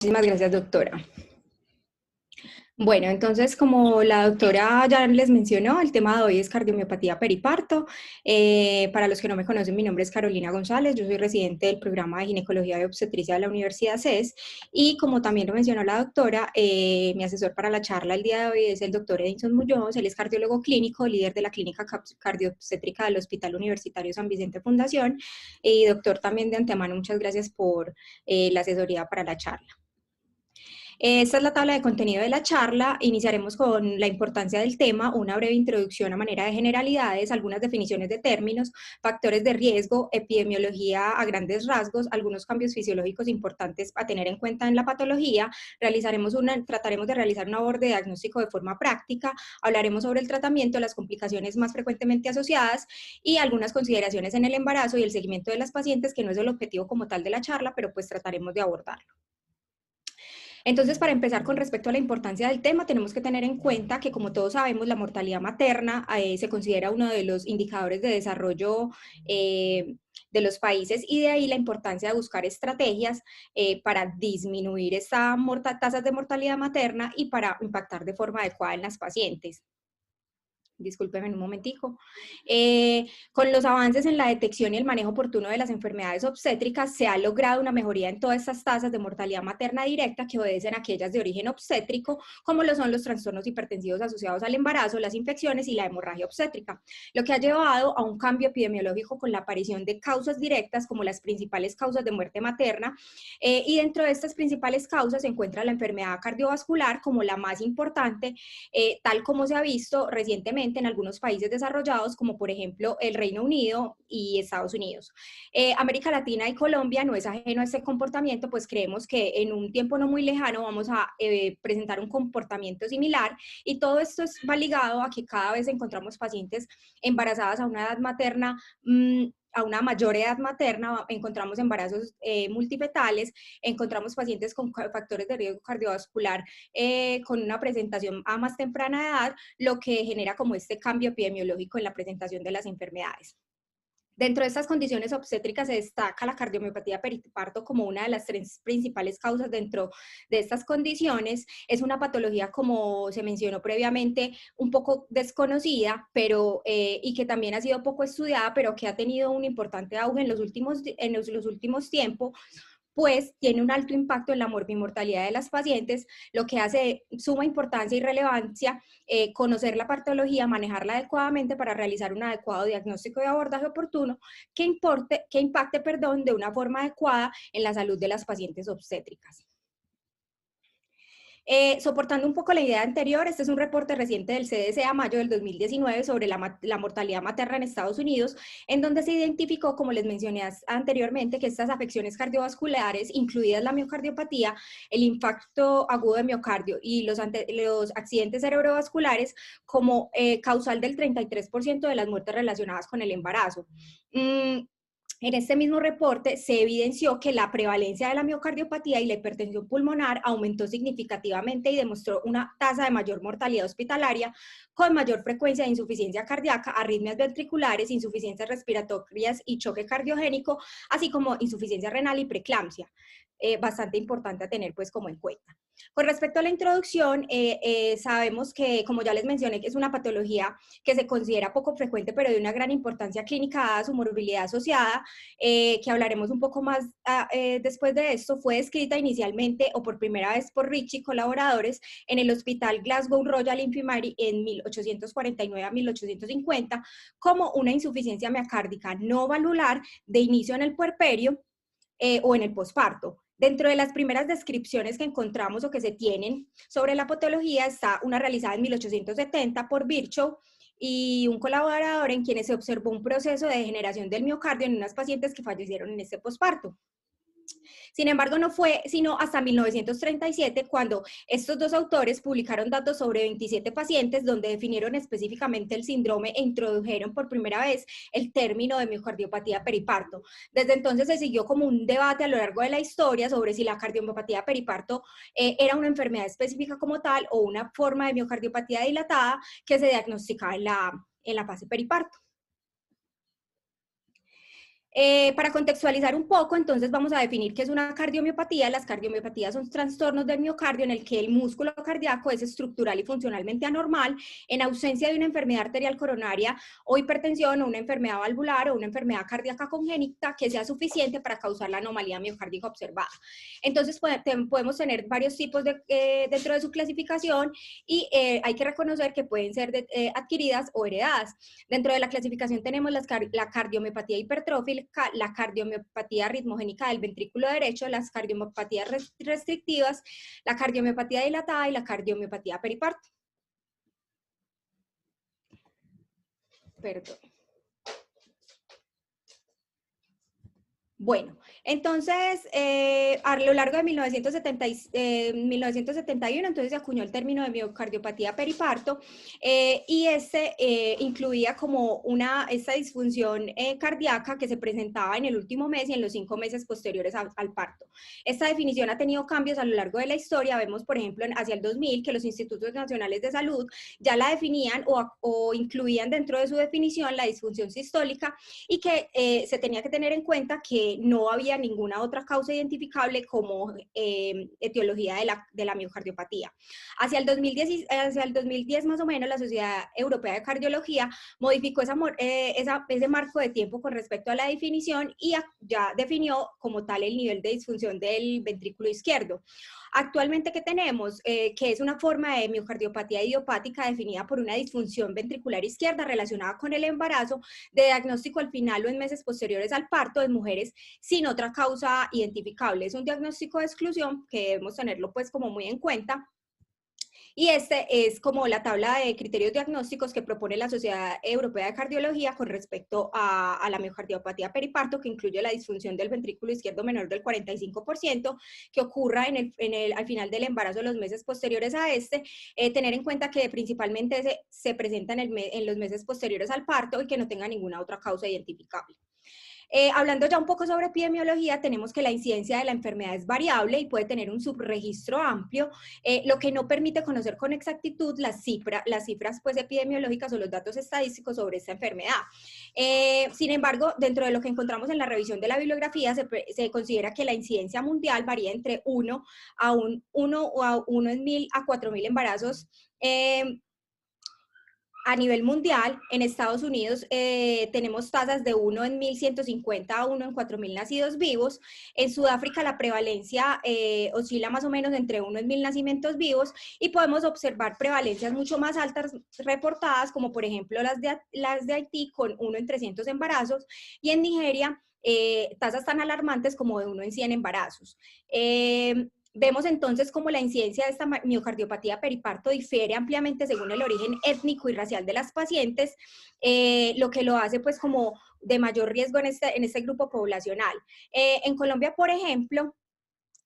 Muchísimas gracias, doctora. Bueno, entonces, como la doctora ya les mencionó, el tema de hoy es cardiomiopatía periparto. Para los que no me conocen, mi nombre es Carolina González, yo soy residente del programa de ginecología y obstetricia de la Universidad CES y como también lo mencionó la doctora, mi asesor para la charla el día de hoy es el doctor Edinson Muñoz, él es cardiólogo clínico, líder de la clínica cardiobstétrica del Hospital Universitario San Vicente Fundación y doctor también de antemano, muchas gracias por la asesoría para la charla. Esta es la tabla de contenido de la charla. Iniciaremos con la importancia del tema, una breve introducción a manera de generalidades, algunas definiciones de términos, factores de riesgo, epidemiología a grandes rasgos, algunos cambios fisiológicos importantes a tener en cuenta en la patología. Trataremos de realizar un aborde diagnóstico de forma práctica, hablaremos sobre el tratamiento, las complicaciones más frecuentemente asociadas y algunas consideraciones en el embarazo y el seguimiento de las pacientes, que no es el objetivo como tal de la charla, pero pues trataremos de abordarlo. Entonces, para empezar con respecto a la importancia del tema, tenemos que tener en cuenta que, como todos sabemos, la mortalidad materna se considera uno de los indicadores de desarrollo de los países y de ahí la importancia de buscar estrategias para disminuir estas tasas de mortalidad materna y para impactar de forma adecuada en las pacientes. Discúlpeme un momentico. Con los avances en la detección y el manejo oportuno de las enfermedades obstétricas, se ha logrado una mejoría en todas estas tasas de mortalidad materna directa que obedecen a aquellas de origen obstétrico, como lo son los trastornos hipertensivos asociados al embarazo, las infecciones y la hemorragia obstétrica, lo que ha llevado a un cambio epidemiológico con la aparición de causas directas como las principales causas de muerte materna, y dentro de estas principales causas se encuentra la enfermedad cardiovascular como la más importante, tal como se ha visto recientemente en algunos países desarrollados, como por ejemplo el Reino Unido y Estados Unidos. América Latina y Colombia no es ajeno a este comportamiento, pues creemos que en un tiempo no muy lejano vamos a presentar un comportamiento similar y todo esto va ligado a que cada vez encontramos pacientes embarazadas a una edad materna, a una mayor edad materna, encontramos embarazos multifetales, encontramos pacientes con factores de riesgo cardiovascular con una presentación a más temprana edad, lo que genera como este cambio epidemiológico en la presentación de las enfermedades. Dentro de estas condiciones obstétricas se destaca la cardiomiopatía periparto como una de las tres principales causas dentro de estas condiciones. Es una patología, como se mencionó previamente, un poco desconocida, pero, y que también ha sido poco estudiada, pero que ha tenido un importante auge en los últimos tiempos, pues tiene un alto impacto en la morbimortalidad de las pacientes, lo que hace de suma importancia y relevancia conocer la patología, manejarla adecuadamente para realizar un adecuado diagnóstico y abordaje oportuno que impacte de una forma adecuada en la salud de las pacientes obstétricas. Soportando un poco la idea anterior, este es un reporte reciente del CDC a mayo del 2019 sobre la mortalidad materna en Estados Unidos, en donde se identificó, como les mencioné anteriormente, que estas afecciones cardiovasculares, incluidas la miocardiopatía, el infarto agudo de miocardio y los accidentes cerebrovasculares, como causal del 33% de las muertes relacionadas con el embarazo. En este mismo reporte se evidenció que la prevalencia de la miocardiopatía y la hipertensión pulmonar aumentó significativamente y demostró una tasa de mayor mortalidad hospitalaria con mayor frecuencia de insuficiencia cardíaca, arritmias ventriculares, insuficiencias respiratorias y choque cardiogénico, así como insuficiencia renal y preeclampsia. Bastante importante a tener pues como en cuenta. Con respecto a la introducción, sabemos que, como ya les mencioné, que es una patología que se considera poco frecuente, pero de una gran importancia clínica dada su morbilidad asociada, que hablaremos un poco más después de esto. Fue descrita inicialmente o por primera vez por Ricci y colaboradores en el Hospital Glasgow Royal Infirmary en 1849 a 1850 como una insuficiencia miocárdica no valvular de inicio en el puerperio o en el posparto. Dentro de las primeras descripciones que encontramos o que se tienen sobre la patología está una realizada en 1870 por Virchow y un colaborador en quienes se observó un proceso de degeneración del miocardio en unas pacientes que fallecieron en este posparto. Sin embargo, no fue sino hasta 1937 cuando estos dos autores publicaron datos sobre 27 pacientes donde definieron específicamente el síndrome e introdujeron por primera vez el término de miocardiopatía periparto. Desde entonces se siguió como un debate a lo largo de la historia sobre si la cardiomiopatía periparto era una enfermedad específica como tal o una forma de miocardiopatía dilatada que se diagnosticaba en la fase periparto. Para contextualizar un poco, entonces vamos a definir qué es una cardiomiopatías. Las cardiomiopatías son trastornos del miocardio en el que el músculo cardíaco es estructural y funcionalmente anormal en ausencia de una enfermedad arterial coronaria o hipertensión o una enfermedad valvular o una enfermedad cardíaca congénita que sea suficiente para causar la anomalía miocárdica observada. Entonces podemos tener varios tipos dentro de su clasificación y hay que reconocer que pueden ser adquiridas o heredadas. Dentro de la clasificación tenemos la cardiomiopatía hipertrófica, la cardiomiopatía ritmogénica del ventrículo derecho, las cardiomiopatías restrictivas, la cardiomiopatía dilatada y la cardiomiopatía periparto. Perdón. Bueno, entonces, a lo largo de 1971, entonces se acuñó el término de miocardiopatía periparto y incluía como esta disfunción cardíaca que se presentaba en el último mes y en los 5 meses posteriores al parto. Esta definición ha tenido cambios a lo largo de la historia. Vemos, por ejemplo, hacia el 2000 que los institutos nacionales de salud ya la definían o incluían dentro de su definición la disfunción sistólica y que se tenía que tener en cuenta que no había ninguna otra causa identificable como etiología de la miocardiopatía. Hacia el 2010 más o menos, la Sociedad Europea de Cardiología modificó ese marco de tiempo con respecto a la definición y ya definió como tal el nivel de disfunción del ventrículo izquierdo. Actualmente, ¿qué tenemos? Que es una forma de miocardiopatía idiopática definida por una disfunción ventricular izquierda relacionada con el embarazo, de diagnóstico al final o en meses posteriores al parto de mujeres sin otra causa identificable. Es un diagnóstico de exclusión que debemos tenerlo pues como muy en cuenta. Y este es como la tabla de criterios diagnósticos que propone la Sociedad Europea de Cardiología con respecto a la miocardiopatía periparto, que incluye la disfunción del ventrículo izquierdo menor del 45%, que ocurra al final del embarazo, los meses posteriores a tener en cuenta que principalmente se presenta en los meses posteriores al parto y que no tenga ninguna otra causa identificable. Hablando ya un poco sobre epidemiología, tenemos que la incidencia de la enfermedad es variable y puede tener un subregistro amplio, lo que no permite conocer con exactitud las cifras pues, epidemiológicas o los datos estadísticos sobre esta enfermedad. Sin embargo, dentro de lo que encontramos en la revisión de la bibliografía, se considera que la incidencia mundial varía entre 1 en 1000 a 4000 embarazos a nivel mundial. En Estados Unidos tenemos tasas de 1 en 1150 a 1 en 4000 nacidos vivos. En Sudáfrica la prevalencia oscila más o menos entre 1 en 1000 nacimientos vivos y podemos observar prevalencias mucho más altas reportadas, como por ejemplo las de Haití con 1 en 300 embarazos, y en Nigeria tasas tan alarmantes como de 1 en 100 embarazos. Vemos entonces cómo la incidencia de esta miocardiopatía periparto difiere ampliamente según el origen étnico y racial de las pacientes, lo que lo hace pues como de mayor riesgo en este grupo poblacional. En Colombia, por ejemplo,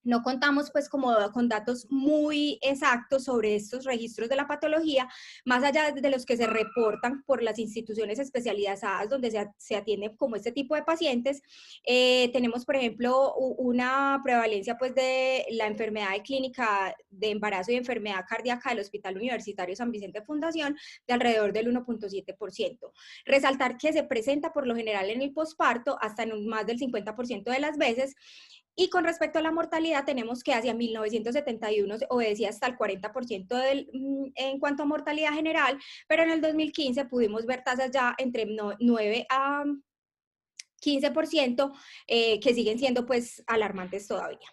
no contamos pues como con datos muy exactos sobre estos registros de la patología, más allá de los que se reportan por las instituciones especializadas donde se atiende como este tipo de pacientes. Tenemos, por ejemplo, una prevalencia pues de la enfermedad de clínica de embarazo y enfermedad cardíaca del Hospital Universitario San Vicente Fundación de alrededor del 1.7%. Resaltar que se presenta por lo general en el posparto hasta en más del 50% de las veces. Y con respecto a la mortalidad, tenemos que hacia 1971 obedecía hasta el 40% en cuanto a mortalidad general, pero en el 2015 pudimos ver tasas ya entre 9 a 15%, que siguen siendo pues alarmantes todavía.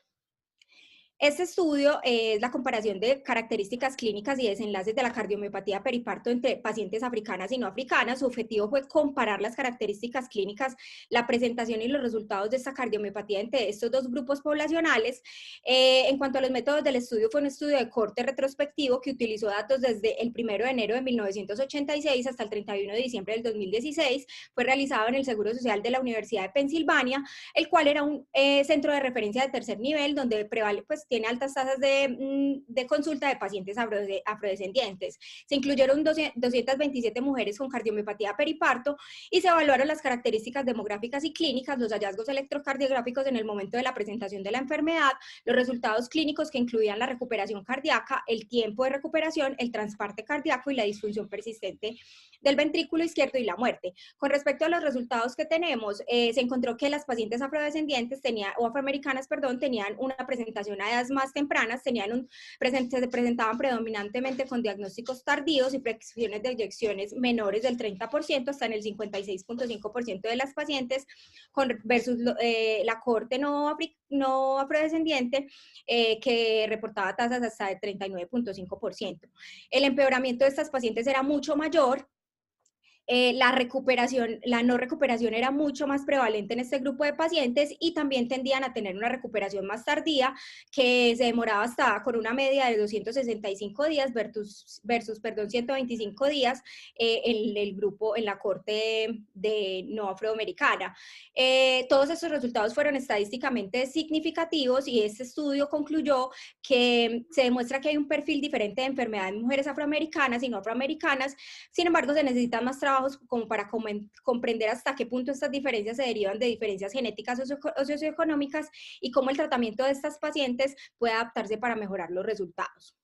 Este estudio es la comparación de características clínicas y desenlaces de la cardiomiopatía periparto entre pacientes africanas y no africanas. Su objetivo fue comparar las características clínicas, la presentación y los resultados de esta cardiomiopatía entre estos dos grupos poblacionales. En cuanto a los métodos del estudio, fue un estudio de corte retrospectivo que utilizó datos desde el 1 de enero de 1986 hasta el 31 de diciembre del 2016. Fue realizado en el Seguro Social de la Universidad de Pensilvania, el cual era un centro de referencia de tercer nivel donde tiene altas tasas de consulta de pacientes afrodescendientes. Se incluyeron 227 mujeres con cardiomiopatía periparto y se evaluaron las características demográficas y clínicas, los hallazgos electrocardiográficos en el momento de la presentación de la enfermedad, los resultados clínicos que incluían la recuperación cardíaca, el tiempo de recuperación, el transparte cardíaco y la disfunción persistente del ventrículo izquierdo y la muerte. Con respecto a los resultados que tenemos, se encontró que las pacientes afrodescendientes o afroamericanas, perdón, tenían una presentación a edades más tempranas, se presentaban predominantemente con diagnósticos tardíos y fracciones de eyecciones menores del 30% hasta en el 56.5% de las pacientes, versus la cohorte no afrodescendiente, que reportaba tasas hasta de 39.5%. El empeoramiento de estas pacientes era mucho mayor. La no recuperación era mucho más prevalente en este grupo de pacientes y también tendían a tener una recuperación más tardía, que se demoraba hasta con una media de 265 días versus 125 días en el grupo, en la corte de no afroamericana. Todos estos resultados fueron estadísticamente significativos y este estudio concluyó que se demuestra que hay un perfil diferente de enfermedad en mujeres afroamericanas y no afroamericanas. Sin embargo, se necesitan más trabajos como para comprender hasta qué punto estas diferencias se derivan de diferencias genéticas o socioeconómicas y cómo el tratamiento de estas pacientes puede adaptarse para mejorar los resultados.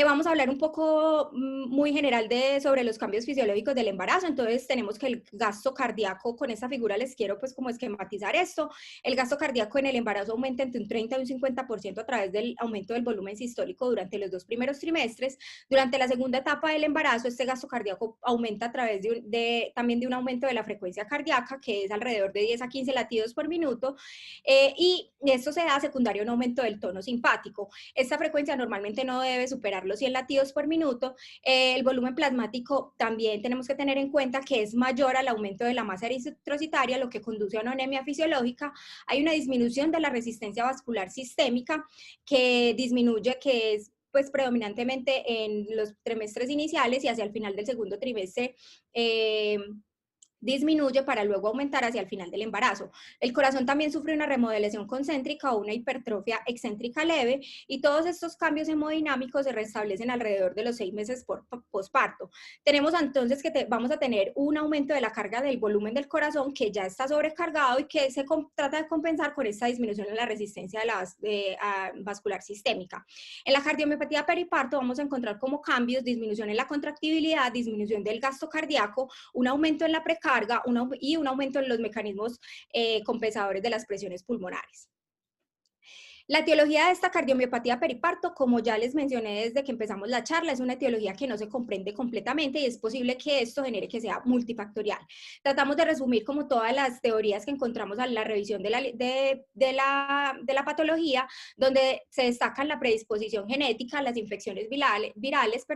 Vamos a hablar un poco muy general sobre los cambios fisiológicos del embarazo. Entonces tenemos que el gasto cardíaco, con esta figura les quiero pues como esquematizar esto. El gasto cardíaco en el embarazo aumenta entre un 30 y un 50% a través del aumento del volumen sistólico durante los 2 primeros trimestres. Durante la segunda etapa del embarazo, este gasto cardíaco aumenta a través también de un aumento de la frecuencia cardíaca, que es alrededor de 10 a 15 latidos por minuto, y esto se da secundario a un aumento del tono simpático. Esta frecuencia normalmente no debe superar los 100 latidos por minuto. El volumen plasmático también tenemos que tener en cuenta que es mayor al aumento de la masa eritrocitaria, lo que conduce a una anemia fisiológica. Hay una disminución de la resistencia vascular sistémica que disminuye, que es pues predominantemente en los trimestres iniciales y hacia el final del segundo trimestre disminuye para luego aumentar hacia el final del embarazo. El corazón también sufre una remodelación concéntrica o una hipertrofia excéntrica leve, y todos estos cambios hemodinámicos se restablecen alrededor de los 6 meses posparto. Tenemos entonces que vamos a tener un aumento de la carga del volumen del corazón que ya está sobrecargado y que se trata de compensar con esta disminución en la resistencia vascular sistémica. En la cardiomiopatía periparto vamos a encontrar como cambios disminución en la contractibilidad, disminución del gasto cardíaco, un aumento en la precarga y un aumento en los mecanismos compensadores de las presiones pulmonares. La etiología de esta cardiomiopatía periparto, como ya les mencioné desde que empezamos la charla, es una etiología que no se comprende completamente y es posible que esto genere que sea multifactorial. Tratamos de resumir como todas las teorías que encontramos en la revisión de la patología, donde se destacan la predisposición genética, las infecciones virales,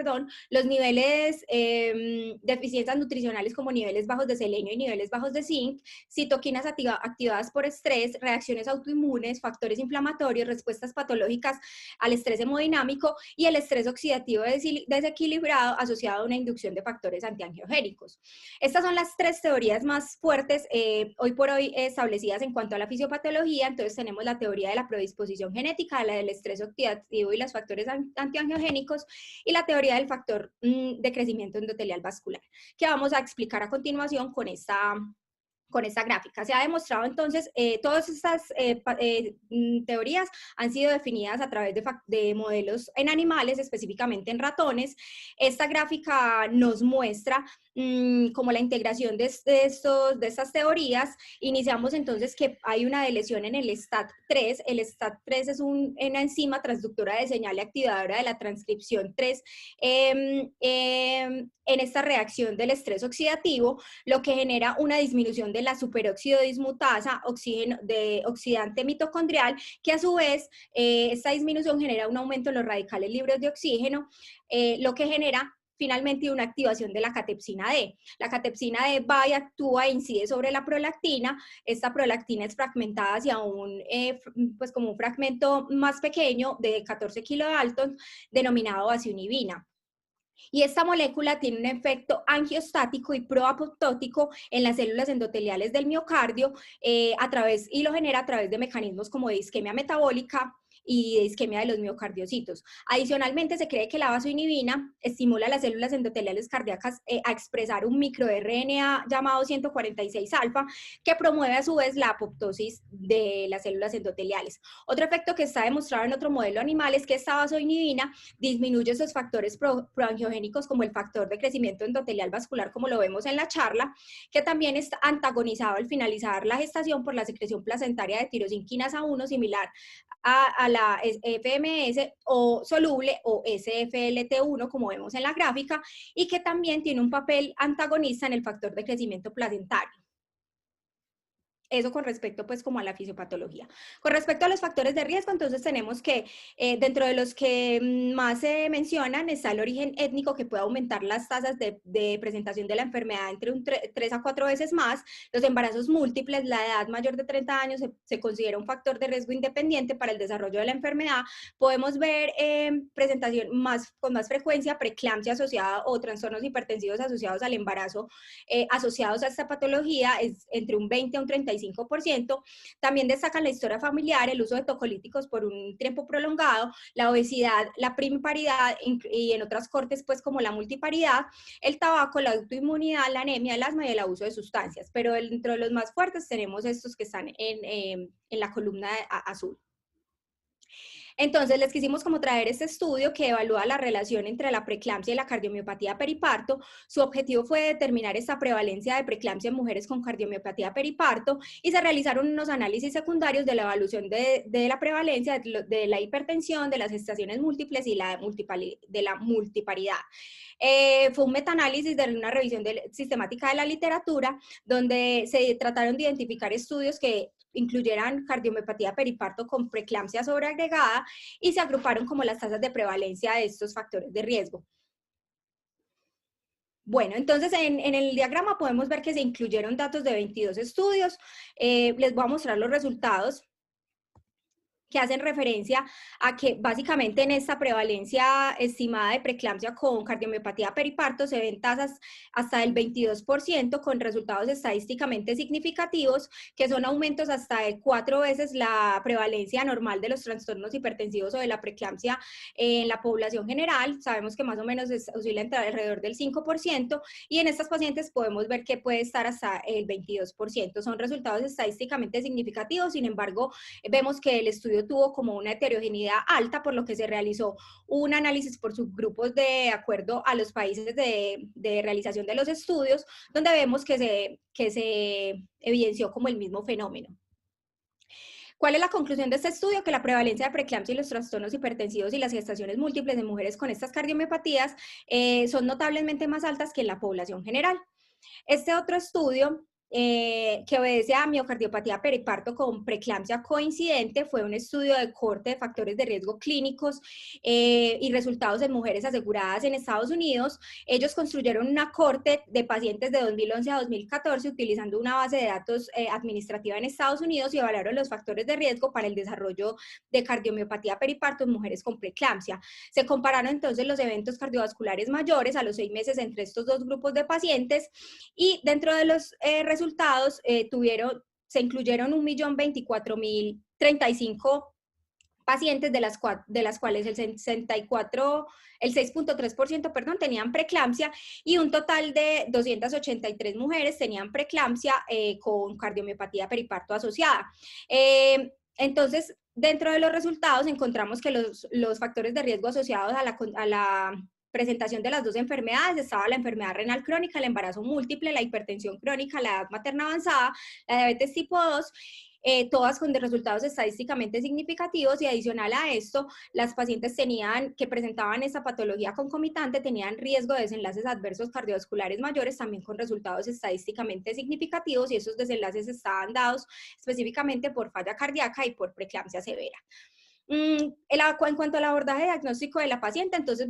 los niveles de deficiencias nutricionales como niveles bajos de selenio y niveles bajos de zinc, citoquinas activadas por estrés, reacciones autoinmunes, factores inflamatorios, respuestas patológicas al estrés hemodinámico y el estrés oxidativo desequilibrado asociado a una inducción de factores antiangiogénicos. Estas son las 3 teorías más fuertes hoy por hoy establecidas en cuanto a la fisiopatología. Entonces tenemos la teoría de la predisposición genética, la del estrés oxidativo y los factores antiangiogénicos, y la teoría del factor de crecimiento endotelial vascular, que vamos a explicar a continuación con esta gráfica. Se ha demostrado entonces, todas estas teorías han sido definidas a través de modelos en animales, específicamente en ratones. Esta gráfica nos muestra como la integración de estas teorías. Iniciamos entonces que hay una lesión en el STAT3. El STAT3 es una enzima transductora de señal y activadora de la transcripción 3 en esta reacción del estrés oxidativo, lo que genera una disminución de la superóxido dismutasa oxidante mitocondrial, que a su vez esta disminución genera un aumento en los radicales libres de oxígeno, lo que genera finalmente una activación de la catepsina D. La catepsina D va y actúa e incide sobre la prolactina. Esta prolactina es fragmentada hacia pues como un fragmento más pequeño de 14 kilodaltons denominado vasoinibina. Y esta molécula tiene un efecto angiostático y proapoptótico en las células endoteliales del miocardio y lo genera a través de mecanismos como de isquemia metabólica y isquemia de los miocardiocitos. Adicionalmente, se cree que la vasoinibina estimula las células endoteliales cardíacas a expresar un microRNA llamado 146 alfa, que promueve a su vez la apoptosis de las células endoteliales. Otro efecto que está demostrado en otro modelo animal es que esta vasoinibina disminuye esos factores proangiogénicos como el factor de crecimiento endotelial vascular, como lo vemos en la charla, que también está antagonizado al finalizar la gestación por la secreción placentaria de tirosinquinasa 1, similar a la FMS o soluble o SFLT1, como vemos en la gráfica, y que también tiene un papel antagonista en el factor de crecimiento placentario. Eso con respecto pues como a la fisiopatología. Con respecto a los factores de riesgo, entonces tenemos que dentro de los que más se mencionan está el origen étnico, que puede aumentar las tasas de presentación de la enfermedad entre 3 a 4 veces más. Los embarazos múltiples, la edad mayor de 30 años se considera un factor de riesgo independiente para el desarrollo de la enfermedad. Podemos ver presentación con más frecuencia, preeclampsia asociada o trastornos hipertensivos asociados al embarazo asociados a esta patología, es entre un 20 a un 35%. También destacan la historia familiar, el uso de tocolíticos por un tiempo prolongado, la obesidad, la primiparidad y en otras cortes pues como la multiparidad, el tabaco, la autoinmunidad, la anemia, el asma y el abuso de sustancias. Pero dentro de los más fuertes tenemos estos que están en la columna azul. Entonces, les quisimos como traer este estudio que evalúa la relación entre la preeclampsia y la cardiomiopatía periparto. Su objetivo fue determinar esta prevalencia de preeclampsia en mujeres con cardiomiopatía periparto y se realizaron unos análisis secundarios de la evaluación de la prevalencia de la hipertensión, de las gestaciones múltiples y de la multiparidad. Fue un metaanálisis de una revisión sistemática de la literatura, donde se trataron de identificar estudios que incluyeran cardiomiopatía periparto con preeclampsia sobreagregada y se agruparon como las tasas de prevalencia de estos factores de riesgo. Bueno, entonces en el diagrama podemos ver que se incluyeron datos de 22 estudios. Les voy a mostrar los resultados que hacen referencia a que básicamente en esta prevalencia estimada de preeclampsia con cardiomiopatía periparto se ven tasas hasta del 22% con resultados estadísticamente significativos, que son aumentos hasta de 4 veces la prevalencia normal de los trastornos hipertensivos o de la preeclampsia en la población general. Sabemos que más o menos oscila entre alrededor del 5%, y en estas pacientes podemos ver que puede estar hasta el 22%. Son resultados estadísticamente significativos, sin embargo, vemos que el estudio tuvo como una heterogeneidad alta, por lo que se realizó un análisis por subgrupos de acuerdo a los países de realización de los estudios, donde vemos que se evidenció como el mismo fenómeno. ¿Cuál es la conclusión de este estudio? Que la prevalencia de preeclampsia y los trastornos hipertensivos y las gestaciones múltiples en mujeres con estas cardiomiopatías son notablemente más altas que en la población general. Este otro estudio que obedece a miocardiopatía periparto con preeclampsia coincidente fue un estudio de corte de factores de riesgo clínicos y resultados en mujeres aseguradas en Estados Unidos. Ellos construyeron una corte de pacientes de 2011 a 2014 utilizando una base de datos administrativa en Estados Unidos y evaluaron los factores de riesgo para el desarrollo de cardiomiopatía periparto en mujeres con preeclampsia. Se compararon entonces los eventos cardiovasculares mayores a los 6 meses entre estos dos grupos de pacientes, y dentro de los resultados se incluyeron 1.024.035 pacientes, de las cuales el 6.3%, perdón, tenían preeclampsia, y un total de 283 mujeres tenían preeclampsia con cardiomiopatía periparto asociada. Entonces, dentro de los resultados encontramos que los factores de riesgo asociados a la presentación de las dos enfermedades estaba la enfermedad renal crónica, el embarazo múltiple, la hipertensión crónica, la edad materna avanzada, la diabetes tipo 2, todas con resultados estadísticamente significativos, y adicional a esto, las pacientes que presentaban esta patología concomitante tenían riesgo de desenlaces adversos cardiovasculares mayores, también con resultados estadísticamente significativos, y esos desenlaces estaban dados específicamente por falla cardíaca y por preeclampsia severa. En cuanto al abordaje diagnóstico de la paciente, entonces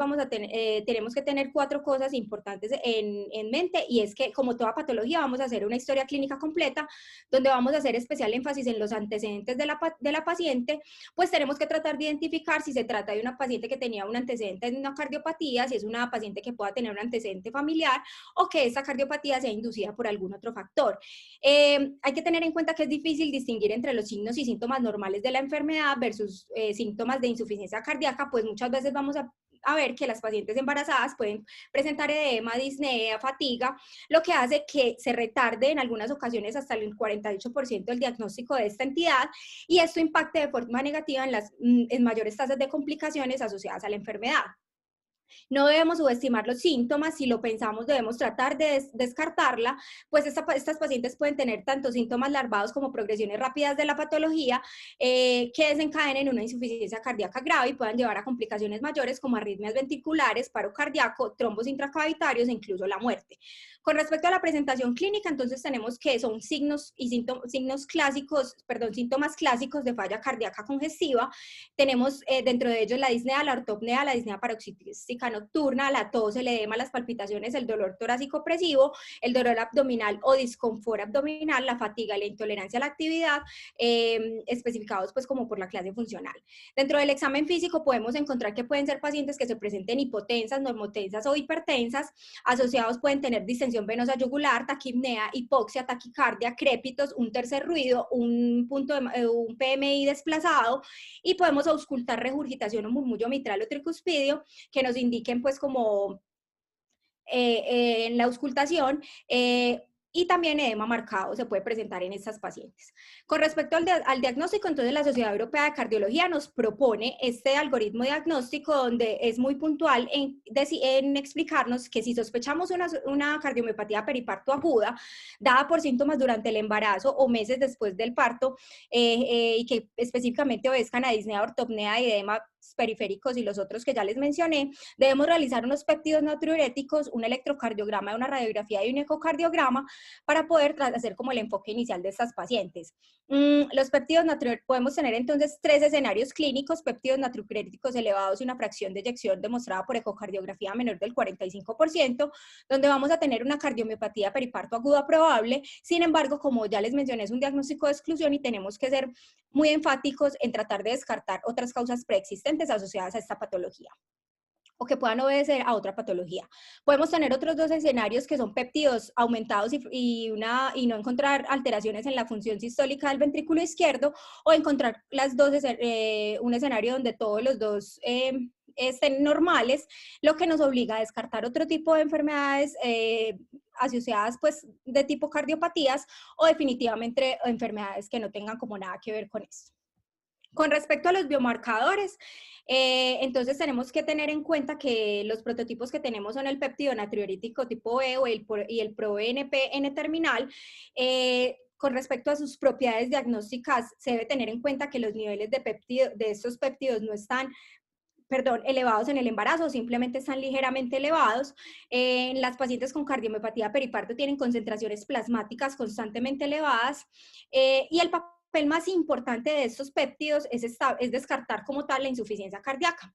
tenemos que tener 4 cosas importantes en mente, y es que, como toda patología, vamos a hacer una historia clínica completa, donde vamos a hacer especial énfasis en los antecedentes de la paciente. Pues tenemos que tratar de identificar si se trata de una paciente que tenía un antecedente de una cardiopatía, si es una paciente que pueda tener un antecedente familiar, o que esa cardiopatía sea inducida por algún otro factor. Hay que tener en cuenta que es difícil distinguir entre los signos y síntomas normales de la enfermedad versus síntomas de insuficiencia cardíaca, pues muchas veces vamos a ver que las pacientes embarazadas pueden presentar edema, disnea, fatiga, lo que hace que se retarde en algunas ocasiones hasta el 48% del diagnóstico de esta entidad, y esto impacte de forma negativa en mayores tasas de complicaciones asociadas a la enfermedad. No debemos subestimar los síntomas, si lo pensamos debemos tratar de descartarla, pues estas pacientes pueden tener tanto síntomas larvados como progresiones rápidas de la patología que desencadenen una insuficiencia cardíaca grave y puedan llevar a complicaciones mayores como arritmias ventriculares, paro cardíaco, trombos intracavitarios e incluso la muerte. Con respecto a la presentación clínica, entonces tenemos que son signos y signos clásicos, perdón, síntomas clásicos de falla cardíaca congestiva. Tenemos dentro de ellos la disnea, la ortopnea, la disnea paroxística nocturna, la tos, el edema, las palpitaciones, el dolor torácico opresivo, el dolor abdominal o disconfort abdominal, la fatiga y la intolerancia a la actividad, especificados pues como por la clase funcional. Dentro del examen físico podemos encontrar que pueden ser pacientes que se presenten hipotensas, normotensas o hipertensas, asociados pueden tener distensión venosa yugular, taquipnea, hipoxia, taquicardia, crépitos, un tercer ruido, un PMI desplazado, y podemos auscultar regurgitación o murmullo mitral o tricuspidio que nos indiquen pues como en la auscultación, y también edema marcado se puede presentar en estas pacientes. Con respecto al diagnóstico, entonces la Sociedad Europea de Cardiología nos propone este algoritmo diagnóstico donde es muy puntual en explicarnos que si sospechamos una cardiomiopatía periparto aguda, dada por síntomas durante el embarazo o meses después del parto, y que específicamente obedezcan a disnea, ortopnea y edema periféricos y los otros que ya les mencioné, debemos realizar unos péptidos natriuréticos, un electrocardiograma, una radiografía y un ecocardiograma para poder hacer como el enfoque inicial de estas pacientes. Los péptidos natriuréticos, podemos tener entonces 3 escenarios clínicos: péptidos natriuréticos elevados y una fracción de eyección demostrada por ecocardiografía menor del 45%, donde vamos a tener una cardiomiopatía periparto aguda probable. Sin embargo, como ya les mencioné, es un diagnóstico de exclusión y tenemos que ser muy enfáticos en tratar de descartar otras causas preexistentes asociadas a esta patología o que puedan obedecer a otra patología. Podemos tener otros 2 escenarios que son péptidos aumentados y no encontrar alteraciones en la función sistólica del ventrículo izquierdo, o encontrar un escenario donde todos los 2 estén normales, lo que nos obliga a descartar otro tipo de enfermedades asociadas pues de tipo cardiopatías, o definitivamente enfermedades que no tengan como nada que ver con esto. Con respecto a los biomarcadores, entonces tenemos que tener en cuenta que los prototipos que tenemos son el péptido natriurético tipo E y el ProBNP N-terminal. Con respecto a sus propiedades diagnósticas, se debe tener en cuenta que los niveles de estos péptidos no están elevados en el embarazo, simplemente están ligeramente elevados. Las pacientes con cardiomiopatía periparto tienen concentraciones plasmáticas constantemente elevadas, y el papel más importante de estos péptidos es descartar como tal la insuficiencia cardíaca.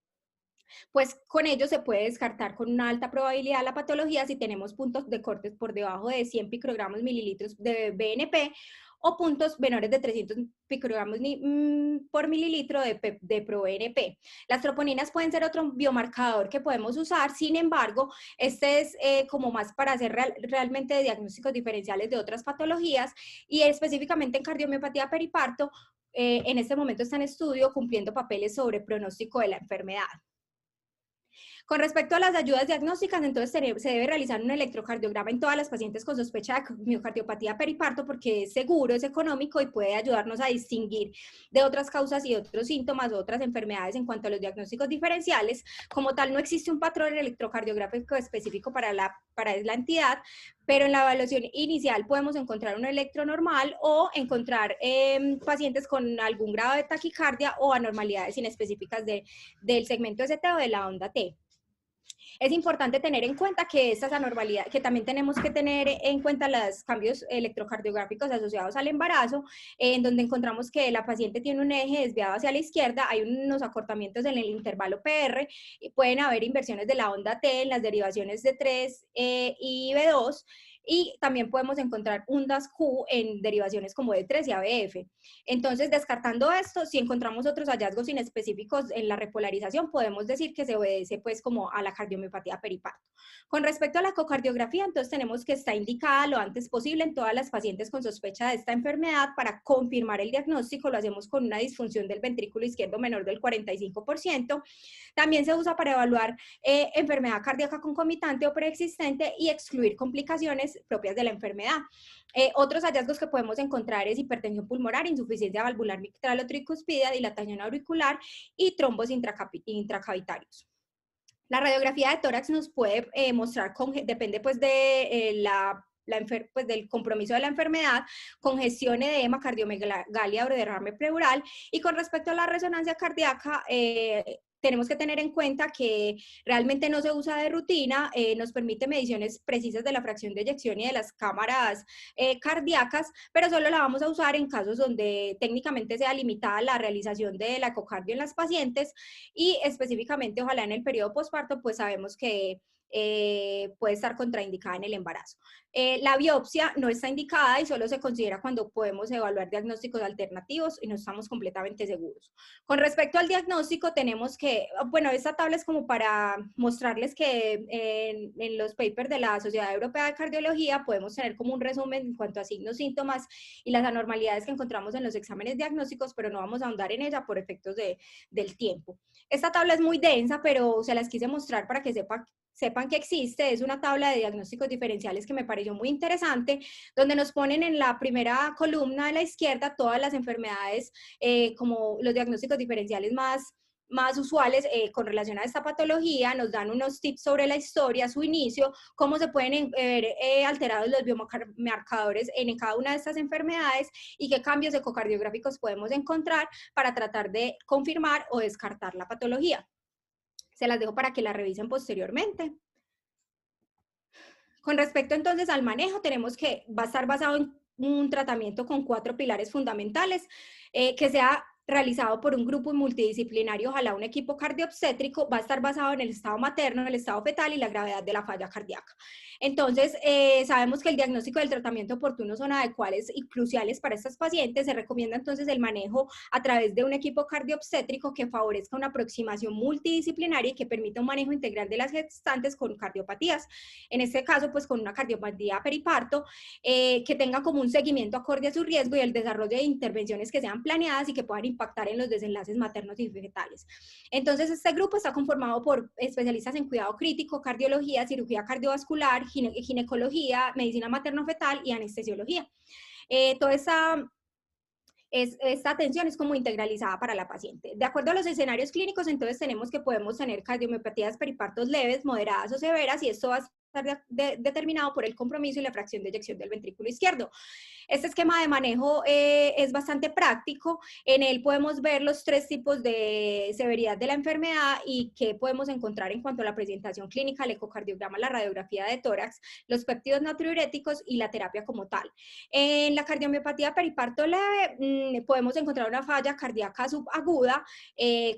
Pues con ello se puede descartar con una alta probabilidad la patología si tenemos puntos de cortes por debajo de 100 picogramos mililitros de BNP o puntos menores de 300 picogramos por mililitro de ProBNP. Las troponinas pueden ser otro biomarcador que podemos usar, sin embargo, este es como más para hacer realmente diagnósticos diferenciales de otras patologías, y específicamente en cardiomiopatía periparto, en este momento está en estudio cumpliendo papeles sobre pronóstico de la enfermedad. Con respecto a las ayudas diagnósticas, entonces se debe realizar un electrocardiograma en todas las pacientes con sospecha de miocardiopatía periparto, porque es seguro, es económico y puede ayudarnos a distinguir de otras causas y otros síntomas o otras enfermedades en cuanto a los diagnósticos diferenciales. Como tal, no existe un patrón electrocardiográfico específico para la entidad, pero en la evaluación inicial podemos encontrar un electro normal o encontrar pacientes con algún grado de taquicardia o anormalidades inespecíficas del segmento ST o de la onda T. Es importante tener en cuenta que estas anormalidades, que también tenemos que tener en cuenta los cambios electrocardiográficos asociados al embarazo, en donde encontramos que la paciente tiene un eje desviado hacia la izquierda, hay unos acortamientos en el intervalo PR, y pueden haber inversiones de la onda T en las derivaciones de 3 y B2, y también podemos encontrar un DAS-Q en derivaciones como D3 y ABF. Entonces, descartando esto, si encontramos otros hallazgos inespecíficos en la repolarización, podemos decir que se obedece pues como a la cardiomiopatía periparto. Con respecto a la ecocardiografía, entonces tenemos que está indicada lo antes posible en todas las pacientes con sospecha de esta enfermedad. Para confirmar el diagnóstico lo hacemos con una disfunción del ventrículo izquierdo menor del 45%. También se usa para evaluar enfermedad cardíaca concomitante o preexistente y excluir complicaciones propias de la enfermedad. Otros hallazgos que podemos encontrar es hipertensión pulmonar, insuficiencia valvular mitral o tricuspidea, dilatación auricular y trombos intracavitarios. La radiografía de tórax nos puede mostrar, depende pues de pues del compromiso de la enfermedad, congestión, edema, cardiomegalia o derrame pleural. Y con respecto a la resonancia cardíaca, tenemos que tener en cuenta que realmente no se usa de rutina, nos permite mediciones precisas de la fracción de eyección y de las cámaras cardíacas, pero solo la vamos a usar en casos donde técnicamente sea limitada la realización de la ecocardio en las pacientes y específicamente, ojalá en el periodo posparto, pues sabemos que puede estar contraindicada en el embarazo. La biopsia no está indicada y solo se considera cuando podemos evaluar diagnósticos alternativos y no estamos completamente seguros. Con respecto al diagnóstico, tenemos que, bueno, esta tabla es como para mostrarles que en los papers de la Sociedad Europea de Cardiología podemos tener como un resumen en cuanto a signos, síntomas y las anormalidades que encontramos en los exámenes diagnósticos, pero no vamos a ahondar en ella por efectos del tiempo. Esta tabla es muy densa, pero se las quise mostrar para que sepan que existe. Es una tabla de diagnósticos diferenciales que me pareció muy interesante, donde nos ponen en la primera columna de la izquierda todas las enfermedades, como los diagnósticos diferenciales más usuales con relación a esta patología, nos dan unos tips sobre la historia, su inicio, cómo se pueden ver alterados los biomarcadores en cada una de estas enfermedades y qué cambios ecocardiográficos podemos encontrar para tratar de confirmar o descartar la patología. Se las dejo para que la revisen posteriormente. Con respecto entonces al manejo, tenemos que va a estar basado en un tratamiento con 4 pilares fundamentales, que sea realizado por un grupo multidisciplinario, ojalá un equipo cardioobstétrico, va a estar basado en el estado materno, el estado fetal y la gravedad de la falla cardíaca. Entonces, sabemos que el diagnóstico del tratamiento oportuno son adecuados y cruciales para estas pacientes. Se recomienda entonces el manejo a través de un equipo cardioobstétrico que favorezca una aproximación multidisciplinaria y que permita un manejo integral de las gestantes con cardiopatías. En este caso, pues con una cardiopatía periparto, que tenga como un seguimiento acorde a su riesgo y el desarrollo de intervenciones que sean planeadas y que puedan impactar en los desenlaces maternos y fetales. Entonces, este grupo está conformado por especialistas en cuidado crítico, cardiología, cirugía cardiovascular, ginecología, medicina materno-fetal y anestesiología. Toda esta atención es como integralizada para la paciente. De acuerdo a los escenarios clínicos, entonces tenemos que podemos tener cardiomiopatías peripartos leves, moderadas o severas, y esto va a estar determinado por el compromiso y la fracción de eyección del ventrículo izquierdo. Este esquema de manejo es bastante práctico. En él podemos ver los 3 tipos de severidad de la enfermedad y qué podemos encontrar en cuanto a la presentación clínica, el ecocardiograma, la radiografía de tórax, los péptidos natriuréticos y la terapia como tal. En la cardiomiopatía periparto leve podemos encontrar una falla cardíaca subaguda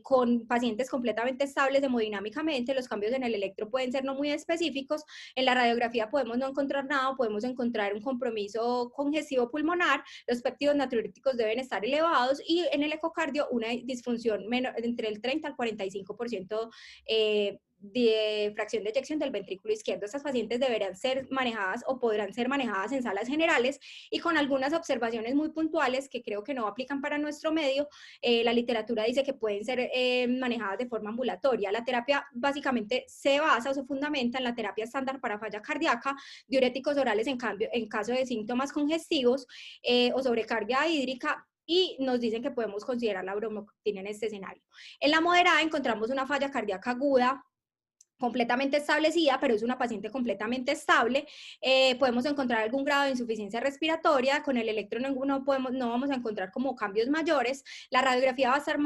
con pacientes completamente estables hemodinámicamente. Los cambios en el electro pueden ser no muy específicos. En la radiografía podemos no encontrar nada, podemos encontrar un compromiso congestivo pulmonar, los péptidos natriuréticos deben estar elevados y en el ecocardio una disfunción entre el 30 al 45% de fracción de eyección del ventrículo izquierdo. Estas pacientes deberán ser manejadas o podrán ser manejadas en salas generales y con algunas observaciones muy puntuales que creo que no aplican para nuestro medio. La literatura dice que pueden ser manejadas de forma ambulatoria. La terapia básicamente se basa o se fundamenta en la terapia estándar para falla cardíaca, diuréticos orales en caso de síntomas congestivos o sobrecarga hídrica, y nos dicen que podemos considerar la bromocriptina en este escenario. En la moderada encontramos una falla cardíaca aguda completamente establecida, pero es una paciente completamente estable. Podemos encontrar algún grado de insuficiencia respiratoria, con el electro no vamos a encontrar como cambios mayores. La radiografía va a estar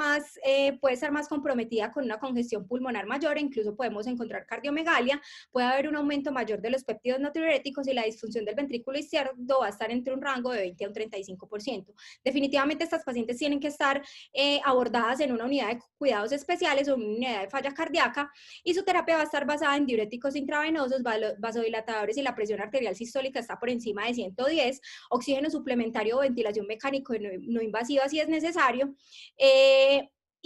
puede estar más comprometida con una congestión pulmonar mayor, incluso podemos encontrar cardiomegalia, puede haber un aumento mayor de los péptidos natriuréticos y la disfunción del ventrículo izquierdo va a estar entre un rango de 20 a un 35%. Definitivamente estas pacientes tienen que estar abordadas en una unidad de cuidados especiales o una unidad de falla cardíaca y su terapia va a estar basada en diuréticos intravenosos, vasodilatadores y la presión arterial sistólica está por encima de 110, oxígeno suplementario o ventilación mecánico no invasiva si es necesario.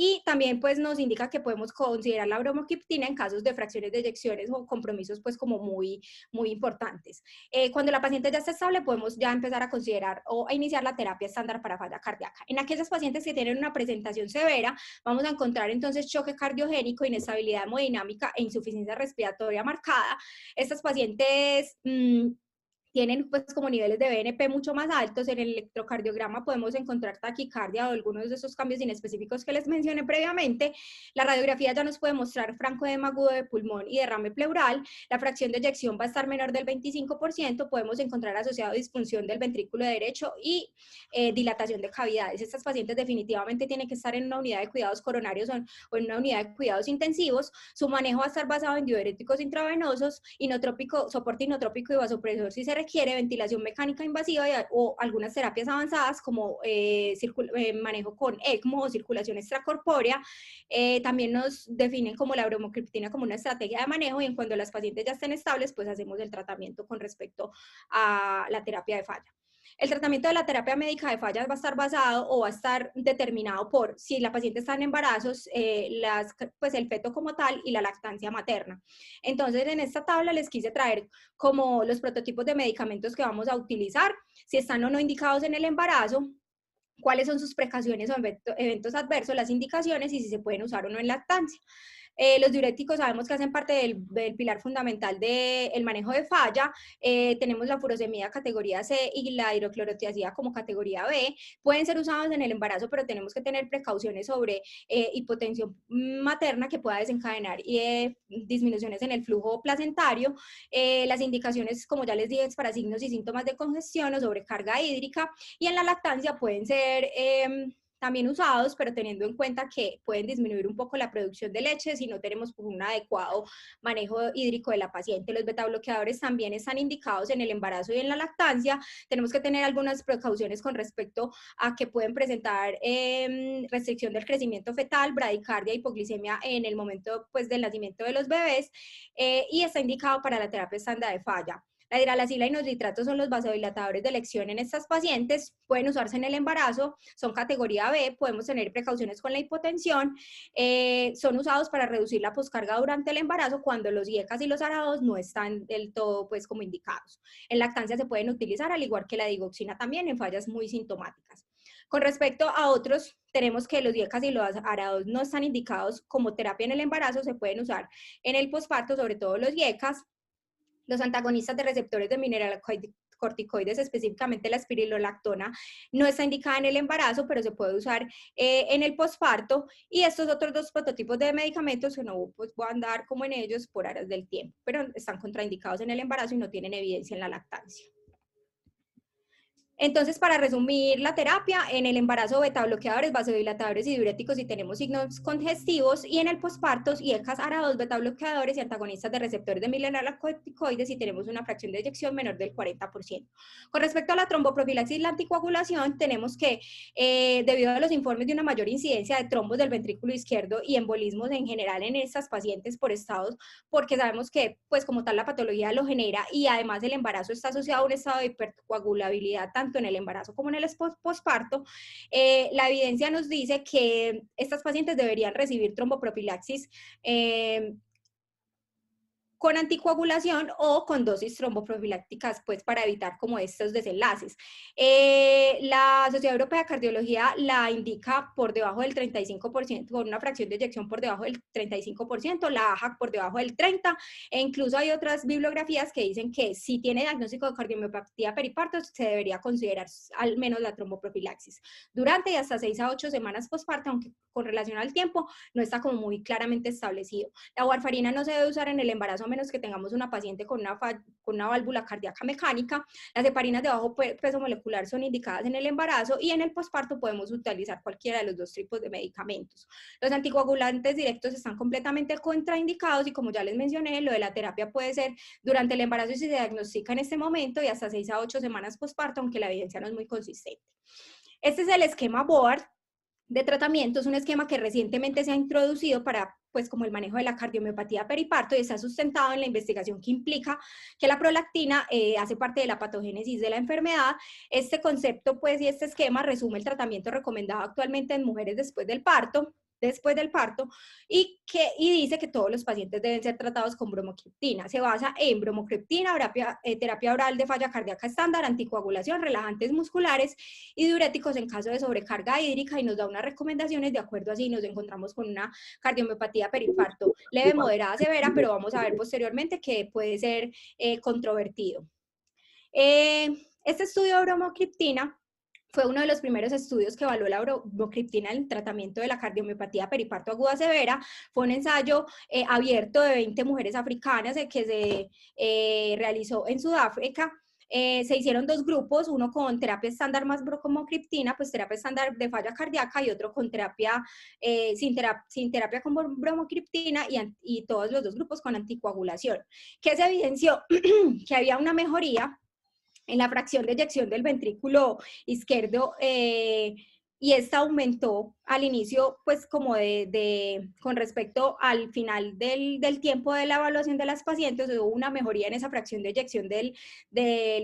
Y también pues nos indica que podemos considerar la bromocriptina en casos de fracciones de eyecciones o compromisos pues como muy importantes. Cuando la paciente ya está estable podemos ya empezar a considerar o a iniciar la terapia estándar para falla cardíaca. En aquellas pacientes que tienen una presentación severa vamos a encontrar entonces choque cardiogénico, inestabilidad hemodinámica e insuficiencia respiratoria marcada. Estas pacientes tienen pues como niveles de BNP mucho más altos. En el electrocardiograma podemos encontrar taquicardia o algunos de esos cambios inespecíficos que les mencioné previamente. La radiografía ya nos puede mostrar francoedema agudo de pulmón y derrame pleural. La fracción de eyección va a estar menor del 25%. Podemos encontrar asociado disfunción del ventrículo derecho y dilatación de cavidades. Estas pacientes definitivamente tienen que estar en una unidad de cuidados coronarios o en una unidad de cuidados intensivos. Su manejo va a estar basado en diuréticos intravenosos, soporte inotrópico y vasopresor si se requiere, ventilación mecánica invasiva o algunas terapias avanzadas como manejo con ECMO o circulación extracorpórea. También nos definen como la bromocriptina como una estrategia de manejo, y en cuando las pacientes ya estén estables, pues hacemos el tratamiento con respecto a la terapia de falla. El tratamiento de la terapia médica de fallas va a estar basado o va a estar determinado por si la paciente está en embarazos, pues el feto como tal y la lactancia materna. Entonces, en esta tabla les quise traer como los prototipos de medicamentos que vamos a utilizar, si están o no indicados en el embarazo, cuáles son sus precauciones o eventos adversos, las indicaciones y si se pueden usar o no en lactancia. Los diuréticos sabemos que hacen parte del pilar fundamental del manejo de falla. Tenemos la furosemida categoría C y la hidroclorotiazida como categoría B. Pueden ser usados en el embarazo, pero tenemos que tener precauciones sobre hipotensión materna que pueda desencadenar disminuciones en el flujo placentario. Las indicaciones, como ya les dije, es para signos y síntomas de congestión o sobrecarga hídrica, y en la lactancia pueden ser también usados, pero teniendo en cuenta que pueden disminuir un poco la producción de leche si no tenemos un adecuado manejo hídrico de la paciente. Los betabloqueadores también están indicados en el embarazo y en la lactancia. Tenemos que tener algunas precauciones con respecto a que pueden presentar restricción del crecimiento fetal, bradicardia, hipoglicemia en el momento pues, del nacimiento de los bebés, y está indicado para la terapia estándar de falla. La hidralazina y los nitratos son los vasodilatadores de elección en estas pacientes, pueden usarse en el embarazo, son categoría B, podemos tener precauciones con la hipotensión, son usados para reducir la poscarga durante el embarazo cuando los IECAS y los ARA2 no están del todo pues como indicados. En lactancia se pueden utilizar, al igual que la digoxina también, en fallas muy sintomáticas. Con respecto a otros, tenemos que los IECAS y los ARA2 no están indicados como terapia en el embarazo, se pueden usar en el posparto, sobre todo los IECAS. Los antagonistas de receptores de mineralocorticoides, específicamente la espironolactona, no está indicada en el embarazo, pero se puede usar en el posparto. Y estos otros dos prototipos de medicamentos, que no pues, voy a andar como en ellos por aras del tiempo, pero están contraindicados en el embarazo y no tienen evidencia en la lactancia. Entonces, para resumir la terapia, en el embarazo, betabloqueadores, vasodilatadores y diuréticos si tenemos signos congestivos, y en el posparto, IECAS, ARA2, betabloqueadores y antagonistas de receptores de mineralocorticoides si tenemos una fracción de eyección menor del 40%. Con respecto a la tromboprofilaxis y la anticoagulación, tenemos que, debido a los informes de una mayor incidencia de trombos del ventrículo izquierdo y embolismos en general en estas pacientes por estados, porque sabemos que, pues como tal, la patología lo genera, y además el embarazo está asociado a un estado de hipercoagulabilidad tanto en el embarazo como en el posparto, la evidencia nos dice que estas pacientes deberían recibir tromboprofilaxis con anticoagulación o con dosis tromboprofilácticas, pues para evitar como estos desenlaces. La Sociedad Europea de Cardiología la indica por debajo del 35%, con una fracción de eyección por debajo del 35%, la AJAC por debajo del 30%, e incluso hay otras bibliografías que dicen que si tiene diagnóstico de cardiomiopatía periparto, se debería considerar al menos la tromboprofilaxis durante y hasta 6 a 8 semanas postparto, aunque con relación al tiempo no está como muy claramente establecido. La warfarina no se debe usar en el embarazo a menos que tengamos una paciente con una válvula cardíaca mecánica. Las heparinas de bajo peso molecular son indicadas en el embarazo, y en el posparto podemos utilizar cualquiera de los dos tipos de medicamentos. Los anticoagulantes directos están completamente contraindicados, y como ya les mencioné, lo de la terapia puede ser durante el embarazo si se diagnostica en este momento y hasta 6 a 8 semanas posparto, aunque la evidencia no es muy consistente. Este es el esquema BOARD de tratamiento. Es un esquema que recientemente se ha introducido para, pues, como el manejo de la cardiomiopatía periparto, y está sustentado en la investigación que implica que la prolactina hace parte de la patogénesis de la enfermedad. Este concepto, pues, y este esquema resume el tratamiento recomendado actualmente en mujeres después del parto, y dice que todos los pacientes deben ser tratados con bromocriptina. Se basa en bromocriptina, terapia oral de falla cardíaca estándar, anticoagulación, relajantes musculares y diuréticos en caso de sobrecarga hídrica, y nos da unas recomendaciones de acuerdo a si nos encontramos con una cardiomiopatía periparto leve, moderada, severa, pero vamos a ver posteriormente que puede ser controvertido. Este estudio de bromocriptina fue uno de los primeros estudios que evaluó la bromocriptina en el tratamiento de la cardiomiopatía periparto aguda severa. Fue un ensayo abierto de 20 mujeres africanas que se realizó en Sudáfrica. Se hicieron dos grupos, uno con terapia estándar más bromocriptina, pues terapia estándar de falla cardíaca, y otro con terapia, sin terapia con bromocriptina, y todos los dos grupos con anticoagulación. ¿Qué se evidenció? Que había una mejoría en la fracción de eyección del ventrículo izquierdo, y esta aumentó al inicio, pues como con respecto al final del tiempo de la evaluación de las pacientes, hubo una mejoría en esa fracción de eyección del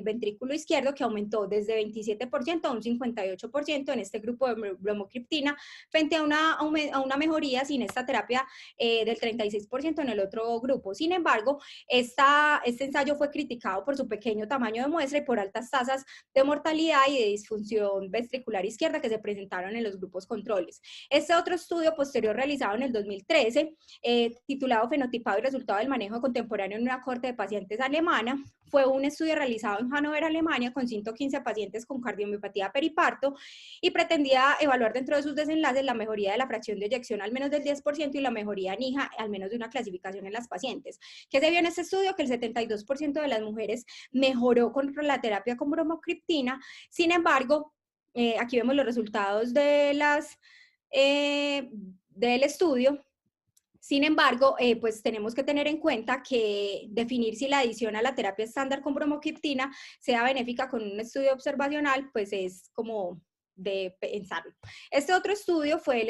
ventrículo izquierdo, que aumentó desde 27% a un 58% en este grupo de bromocriptina, frente a una mejoría sin esta terapia del 36% en el otro grupo. Sin embargo, este ensayo fue criticado por su pequeño tamaño de muestra y por altas tasas de mortalidad y de disfunción ventricular izquierda que se presentaron en los grupos controles. Este otro estudio posterior, realizado en el 2013, titulado Fenotipado y resultado del manejo contemporáneo en una corte de pacientes alemana, fue un estudio realizado en Hannover, Alemania, con 115 pacientes con cardiomiopatía periparto, y pretendía evaluar dentro de sus desenlaces la mejoría de la fracción de eyección al menos del 10% y la mejoría en hija al menos de una clasificación en las pacientes. ¿Qué se vio en este estudio? Que el 72% de las mujeres mejoró con la terapia con bromocriptina. Sin embargo, aquí vemos los resultados del estudio. Sin embargo, pues tenemos que tener en cuenta que definir si la adición a la terapia estándar con bromocriptina sea benéfica con un estudio observacional, pues es como de pensarlo. Este otro estudio fue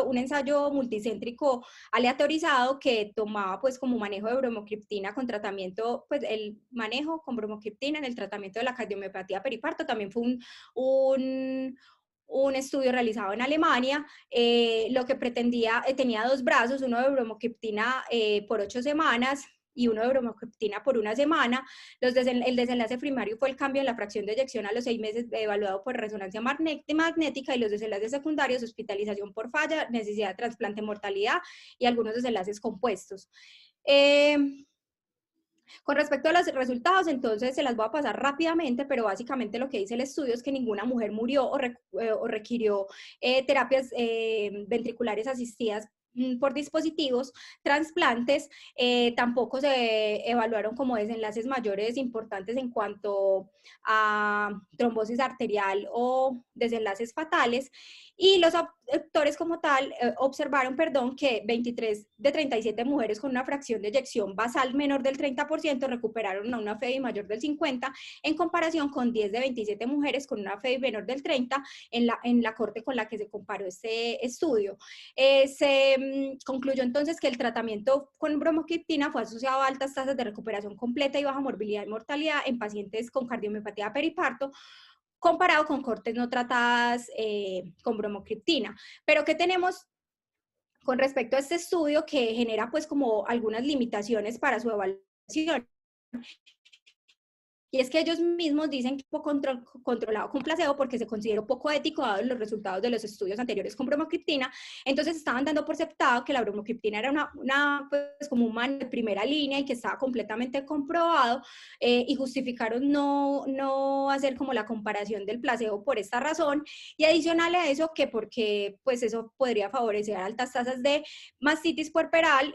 un ensayo multicéntrico aleatorizado, que tomaba pues como manejo de bromocriptina con tratamiento, pues el manejo con bromocriptina en el tratamiento de la cardiomiopatía periparto. También fue un estudio realizado en Alemania. Lo que pretendía, tenía dos brazos, uno de bromocriptina por 8 semanas y uno de bromocriptina por una semana. El desenlace primario fue el cambio en la fracción de eyección a los 6 meses, evaluado por resonancia magnética, y los desenlaces secundarios: hospitalización por falla, necesidad de trasplante, mortalidad y algunos desenlaces compuestos. Con respecto a los resultados, entonces se las voy a pasar rápidamente, pero básicamente lo que dice el estudio es que ninguna mujer murió o requirió terapias ventriculares asistidas por dispositivos, trasplantes. Tampoco se evaluaron como desenlaces mayores importantes en cuanto a trombosis arterial o desenlaces fatales, y los autores como tal observaron, que 23 de 37 mujeres con una fracción de eyección basal menor del 30% recuperaron a una FEBI mayor del 50, en comparación con 10 de 27 mujeres con una FEBI menor del 30 en la corte con la que se comparó este estudio. Se concluyó entonces que el tratamiento con bromocriptina fue asociado a altas tasas de recuperación completa y baja morbilidad y mortalidad en pacientes con cardiomiopatía periparto, comparado con cortes no tratadas con bromocriptina. Pero ¿qué tenemos con respecto a este estudio, que genera pues como algunas limitaciones para su evaluación? Y es que ellos mismos dicen que fue controlado con placebo porque se consideró poco ético dados los resultados de los estudios anteriores con bromocriptina. Entonces estaban dando por sentado que la bromocriptina era pues como un manejo de primera línea y que estaba completamente comprobado, y justificaron no hacer como la comparación del placebo por esta razón. Y adicional a eso, que porque pues eso podría favorecer altas tasas de mastitis puerperal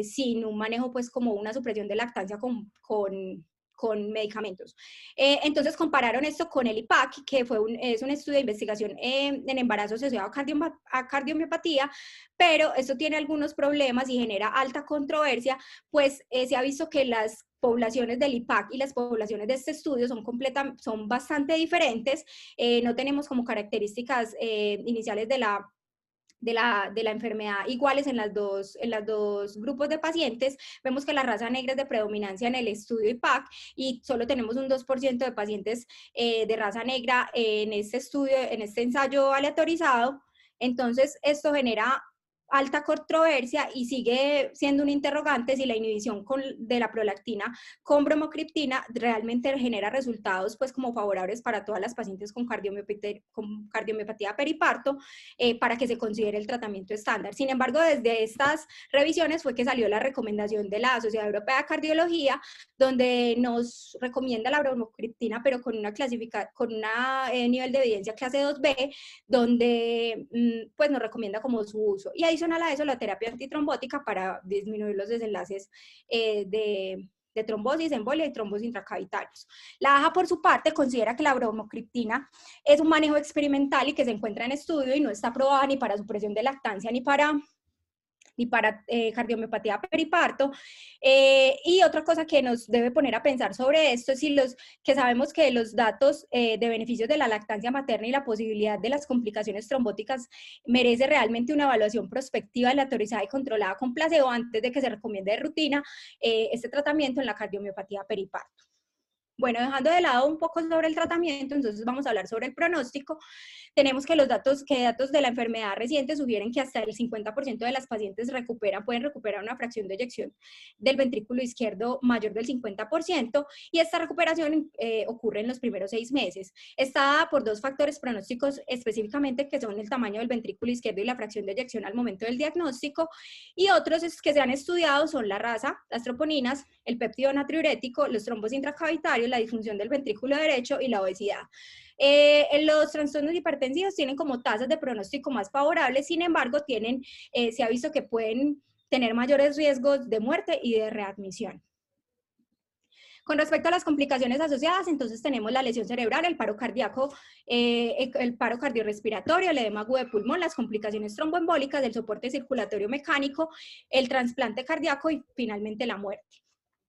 sin un manejo pues como una supresión de lactancia con medicamentos. Entonces compararon esto con el IPAC, que es un estudio de investigación en embarazo asociado a cardiomiopatía, pero esto tiene algunos problemas y genera alta controversia, pues se ha visto que las poblaciones del IPAC y las poblaciones de este estudio son bastante diferentes. No tenemos como características iniciales de la enfermedad iguales en las dos grupos de pacientes, vemos que la raza negra es de predominancia en el estudio IPAC y solo tenemos un 2% de pacientes de raza negra en este estudio, en este ensayo aleatorizado. Entonces, esto genera alta controversia y sigue siendo un interrogante si la inhibición de la prolactina con bromocriptina realmente genera resultados pues como favorables para todas las pacientes con cardiomiopatía periparto para que se considere el tratamiento estándar. Sin embargo, desde estas revisiones fue que salió la recomendación de la Sociedad Europea de Cardiología, donde nos recomienda la bromocriptina, pero con con un nivel de evidencia clase 2B, donde pues nos recomienda como su uso. Y adicional a eso, la terapia antitrombótica para disminuir los desenlaces de trombosis, embolia y trombos intracavitarios. La AJA, por su parte, considera que la bromocriptina es un manejo experimental y que se encuentra en estudio y no está aprobada ni para supresión de lactancia ni para cardiomiopatía periparto. Y otra cosa que nos debe poner a pensar sobre esto es si que sabemos que los datos de beneficios de la lactancia materna y la posibilidad de las complicaciones trombóticas merece realmente una evaluación prospectiva, aleatorizada y controlada con placebo antes de que se recomiende de rutina este tratamiento en la cardiomiopatía periparto. Bueno, dejando de lado un poco sobre el tratamiento, entonces vamos a hablar sobre el pronóstico. Tenemos que datos de la enfermedad reciente sugieren que hasta el 50% de las pacientes pueden recuperar una fracción de eyección del ventrículo izquierdo mayor del 50%, y esta recuperación ocurre en los primeros 6 meses. Está dada por dos factores pronósticos específicamente, que son el tamaño del ventrículo izquierdo y la fracción de eyección al momento del diagnóstico, y otros que se han estudiado son la raza, las troponinas, el péptido natriurético, los trombos intracavitarios, la disfunción del ventrículo derecho y la obesidad. Los trastornos hipertensivos tienen como tasas de pronóstico más favorables, sin embargo, se ha visto que pueden tener mayores riesgos de muerte y de readmisión. Con respecto a las complicaciones asociadas, entonces tenemos la lesión cerebral, el paro cardíaco, el paro cardiorrespiratorio, el edema agudo de pulmón, las complicaciones tromboembólicas, el soporte circulatorio mecánico, el trasplante cardíaco y finalmente la muerte.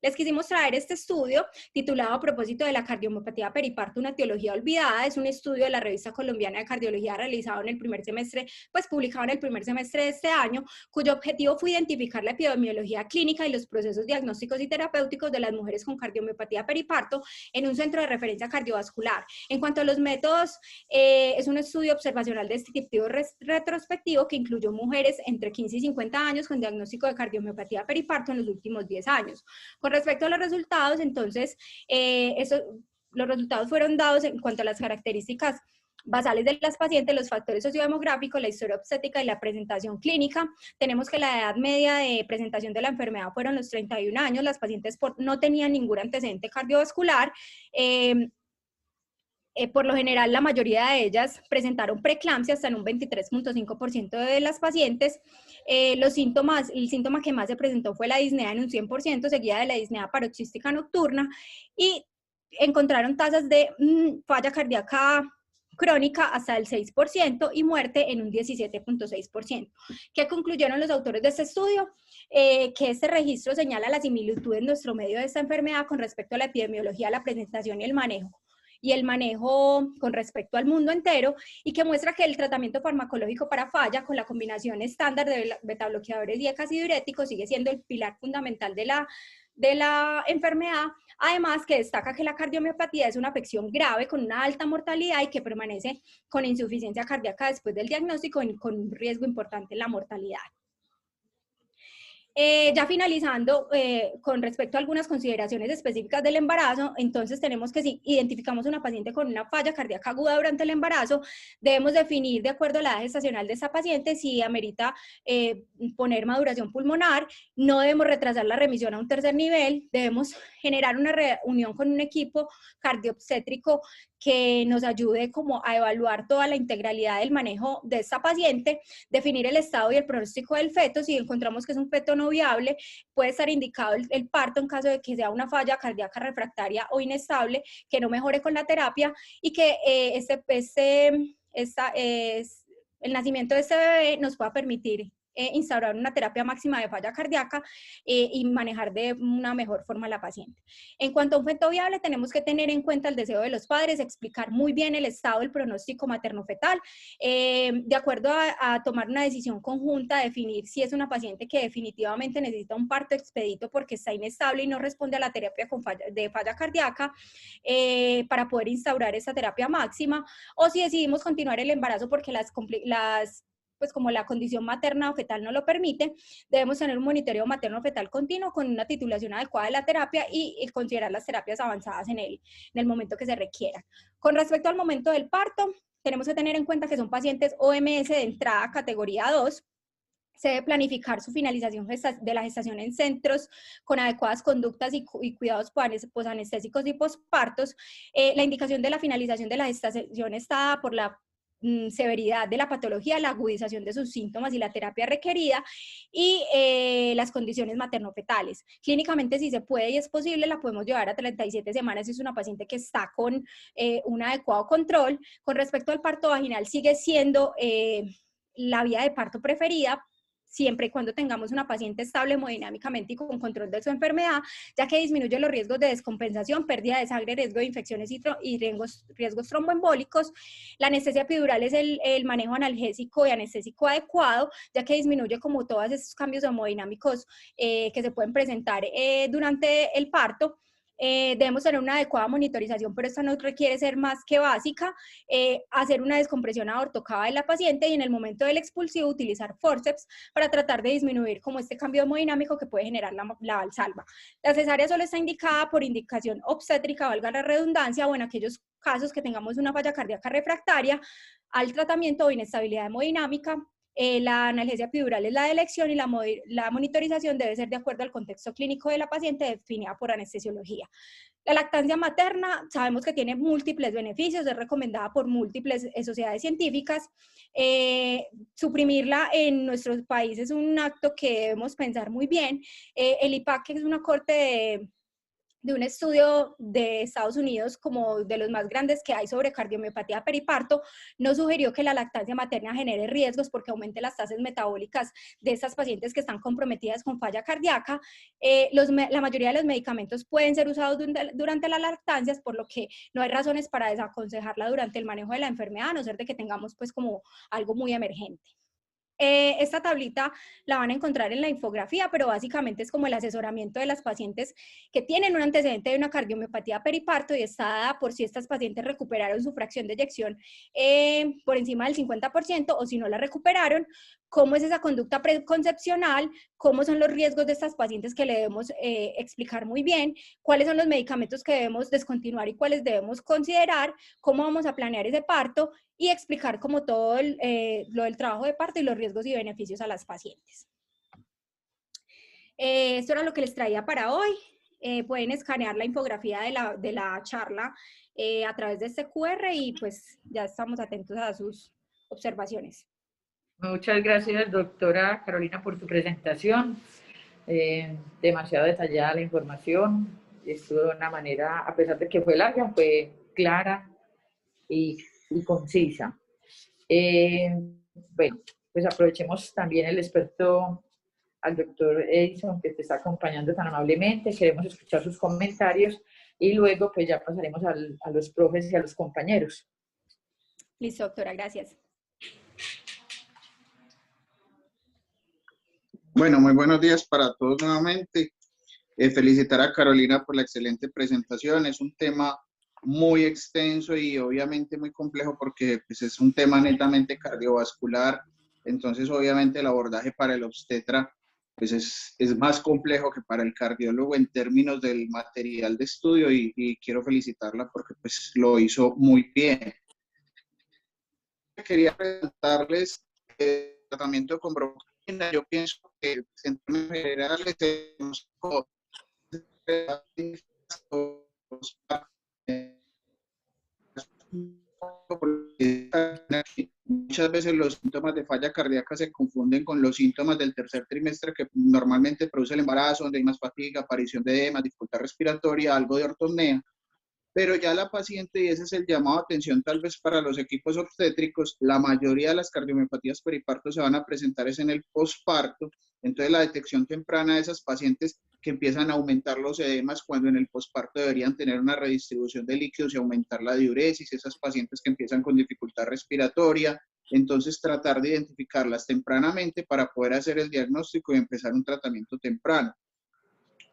Les quisimos traer este estudio titulado a propósito de la cardiomiopatía periparto, una etiología olvidada. Es un estudio de la Revista Colombiana de Cardiología realizado en el primer semestre, pues publicado en el primer semestre de este año, cuyo objetivo fue identificar la epidemiología clínica y los procesos diagnósticos y terapéuticos de las mujeres con cardiomiopatía periparto en un centro de referencia cardiovascular. En cuanto a los métodos, es un estudio observacional descriptivo retrospectivo que incluyó mujeres entre 15 y 50 años con diagnóstico de cardiomiopatía periparto en los últimos 10 años. Con respecto a los resultados, entonces, los resultados fueron dados en cuanto a las características basales de las pacientes, los factores sociodemográficos, la historia obstétrica y la presentación clínica. Tenemos que la edad media de presentación de la enfermedad fueron los 31 años, las pacientes no tenían ningún antecedente cardiovascular. Por lo general, la mayoría de ellas presentaron preeclampsia, hasta en un 23.5% de las pacientes. El síntoma que más se presentó fue la disnea en un 100%, seguida de la disnea paroxística nocturna, y encontraron tasas de falla cardíaca crónica hasta el 6% y muerte en un 17.6%. ¿Qué concluyeron los autores de este estudio? Que este registro señala la similitud en nuestro medio de esta enfermedad con respecto a la epidemiología, la presentación y el manejo con respecto al mundo entero, y que muestra que el tratamiento farmacológico para falla con la combinación estándar de betabloqueadores y diuréticos sigue siendo el pilar fundamental de la enfermedad. Además, que destaca que la cardiomiopatía es una afección grave con una alta mortalidad y que permanece con insuficiencia cardíaca después del diagnóstico y con un riesgo importante en la mortalidad. Ya finalizando, con respecto a algunas consideraciones específicas del embarazo, entonces tenemos que si identificamos una paciente con una falla cardíaca aguda durante el embarazo, debemos definir de acuerdo a la edad gestacional de esa paciente si amerita poner maduración pulmonar. No debemos retrasar la remisión a un tercer nivel, debemos generar una reunión con un equipo cardioobstétrico que nos ayude como a evaluar toda la integralidad del manejo de esta paciente, definir el estado y el pronóstico del feto. Si encontramos que es un feto no viable, puede estar indicado el parto en caso de que sea una falla cardíaca refractaria o inestable, que no mejore con la terapia, y que el nacimiento de este bebé nos pueda permitir instaurar una terapia máxima de falla cardíaca y manejar de una mejor forma a la paciente. En cuanto a un feto viable, tenemos que tener en cuenta el deseo de los padres, explicar muy bien el estado del pronóstico materno-fetal, de acuerdo a tomar una decisión conjunta, definir si es una paciente que definitivamente necesita un parto expedito porque está inestable y no responde a la terapia de falla cardíaca, para poder instaurar esa terapia máxima, o si decidimos continuar el embarazo porque pues como la condición materna o fetal no lo permite, debemos tener un monitoreo materno-fetal continuo con una titulación adecuada de la terapia y considerar las terapias avanzadas en el momento que se requieran. Con respecto al momento del parto, tenemos que tener en cuenta que son pacientes OMS de entrada categoría 2, se debe planificar su finalización de la gestación en centros con adecuadas conductas y cuidados posanestésicos y pospartos. La indicación de la finalización de la gestación está dada por la severidad de la patología, la agudización de sus síntomas y la terapia requerida y las condiciones materno-fetales. Clínicamente, si se puede y es posible, la podemos llevar a 37 semanas si es una paciente que está con un adecuado control. Con respecto al parto vaginal, sigue siendo la vía de parto preferida, siempre y cuando tengamos una paciente estable hemodinámicamente y con control de su enfermedad, ya que disminuye los riesgos de descompensación, pérdida de sangre, riesgo de infecciones y riesgos tromboembólicos. La anestesia epidural es el manejo analgésico y anestésico adecuado, ya que disminuye como todos esos cambios hemodinámicos que se pueden presentar durante el parto. Debemos tener una adecuada monitorización, pero esta no requiere ser más que básica, hacer una descompresión aortocava de la paciente y en el momento del expulsivo utilizar forceps para tratar de disminuir como este cambio hemodinámico que puede generar la valsalva. La cesárea solo está indicada por indicación obstétrica, valga la redundancia, o en aquellos casos que tengamos una falla cardíaca refractaria al tratamiento o inestabilidad hemodinámica. La analgesia epidural es la de elección y la monitorización debe ser de acuerdo al contexto clínico de la paciente definida por anestesiología. La lactancia materna sabemos que tiene múltiples beneficios, es recomendada por múltiples sociedades científicas. Suprimirla en nuestros países es un acto que debemos pensar muy bien. El IPAC, que es una corte de un estudio de Estados Unidos, como de los más grandes que hay sobre cardiomiopatía periparto, no sugirió que la lactancia materna genere riesgos porque aumente las tasas metabólicas de estas pacientes que están comprometidas con falla cardíaca. La mayoría de los medicamentos pueden ser usados durante las lactancias, por lo que no hay razones para desaconsejarla durante el manejo de la enfermedad, a no ser de que tengamos pues como algo muy emergente. Esta tablita la van a encontrar en la infografía, pero básicamente es como el asesoramiento de las pacientes que tienen un antecedente de una cardiomiopatía periparto y está dada por si estas pacientes recuperaron su fracción de eyección por encima del 50% o si no la recuperaron, cómo es esa conducta preconcepcional, cómo son los riesgos de estas pacientes que le debemos explicar muy bien, cuáles son los medicamentos que debemos descontinuar y cuáles debemos considerar, cómo vamos a planear ese parto y explicar como todo lo del trabajo de parto y los riesgos y beneficios a las pacientes. Esto era lo que les traía para hoy. Pueden escanear la infografía de la charla a través de este QR y pues ya estamos atentos a sus observaciones. Muchas gracias, doctora Carolina, por tu presentación. Demasiado detallada la información. Estuvo de una manera, a pesar de que fue larga, fue clara y concisa. Bueno, pues aprovechemos también el experto, al doctor Edison, que te está acompañando tan amablemente. Queremos escuchar sus comentarios y luego pues ya pasaremos a los profes y a los compañeros. Listo, doctora, gracias. Bueno, muy buenos días para todos nuevamente. Felicitar a Carolina por la excelente presentación. Es un tema muy extenso y obviamente muy complejo porque pues, es un tema netamente cardiovascular. Entonces, obviamente, el abordaje para el obstetra pues, es más complejo que para el cardiólogo en términos del material de estudio y quiero felicitarla porque pues, lo hizo muy bien. Quería presentarles el tratamiento con broncodilina. Yo pienso que en términos generales tenemos muchas veces los síntomas de falla cardíaca se confunden con los síntomas del tercer trimestre que normalmente produce el embarazo, donde hay más fatiga, aparición de edema, dificultad respiratoria, algo de ortopnea. pero ya la paciente, y ese es el llamado de atención tal vez para los equipos obstétricos, la mayoría de las cardiomiopatías periparto se van a presentar es en el posparto. Entonces la detección temprana de esas pacientes que empiezan a aumentar los edemas cuando en el posparto deberían tener una redistribución de líquidos y aumentar la diuresis, esas pacientes que empiezan con dificultad respiratoria, entonces tratar de identificarlas tempranamente para poder hacer el diagnóstico y empezar un tratamiento temprano.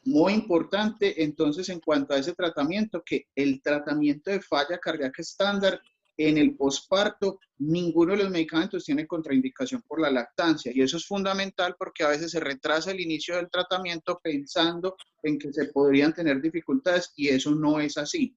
Muy importante, entonces, en cuanto a ese tratamiento, que el tratamiento de falla cardíaca estándar en el posparto, ninguno de los medicamentos tiene contraindicación por la lactancia. Y eso es fundamental porque a veces se retrasa el inicio del tratamiento pensando en que se podrían tener dificultades y eso no es así.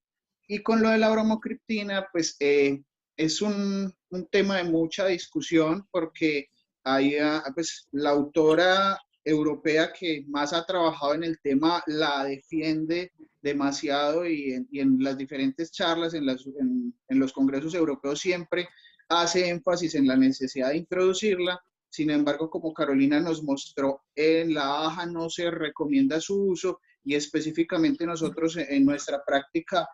Y con lo de la bromocriptina, pues es un tema de mucha discusión porque hay, pues, la autora europea que más ha trabajado en el tema la defiende demasiado y en las diferentes charlas, en los congresos europeos siempre hace énfasis en la necesidad de introducirla. Sin embargo, como Carolina nos mostró, en la AJA no se recomienda su uso y específicamente nosotros en nuestra práctica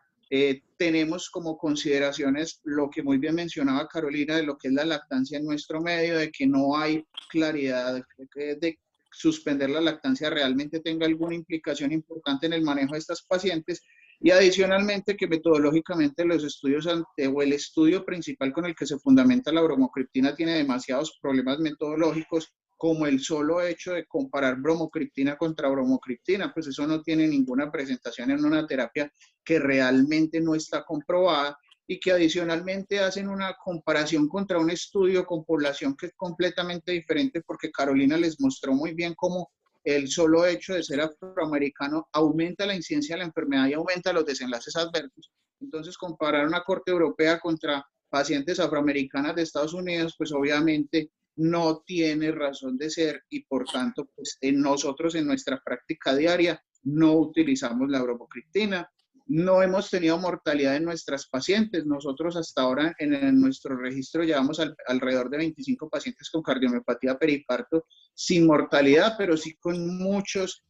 tenemos como consideraciones lo que muy bien mencionaba Carolina de lo que es la lactancia en nuestro medio, de que no hay claridad de suspender la lactancia realmente tenga alguna implicación importante en el manejo de estas pacientes y adicionalmente que metodológicamente los estudios o el estudio principal con el que se fundamenta la bromocriptina tiene demasiados problemas metodológicos como el solo hecho de comparar bromocriptina contra bromocriptina, pues eso no tiene ninguna presentación en una terapia que realmente no está comprobada y que adicionalmente hacen una comparación contra un estudio con población que es completamente diferente porque Carolina les mostró muy bien cómo el solo hecho de ser afroamericano aumenta la incidencia de la enfermedad y aumenta los desenlaces adversos. Entonces, comparar una corte europea contra pacientes afroamericanas de Estados Unidos, pues obviamente no tiene razón de ser y por tanto, pues nosotros en nuestra práctica diaria no utilizamos la bromocriptina. No hemos tenido mortalidad en nuestras pacientes. Nosotros hasta ahora en nuestro registro llevamos alrededor de 25 pacientes con cardiomiopatía periparto sin mortalidad, pero sí con muchos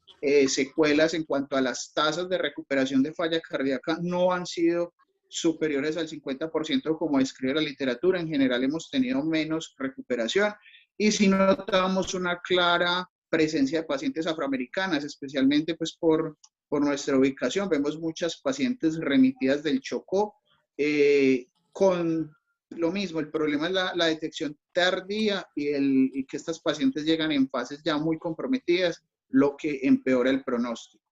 secuelas en cuanto a las tasas de recuperación de falla cardíaca no han sido superiores al 50% como describe la literatura. En general hemos tenido menos recuperación y si notamos una clara presencia de pacientes afroamericanas, especialmente pues por nuestra ubicación. Vemos muchas pacientes remitidas del Chocó con lo mismo. El problema es la detección tardía y que estas pacientes llegan en fases ya muy comprometidas, lo que empeora el pronóstico.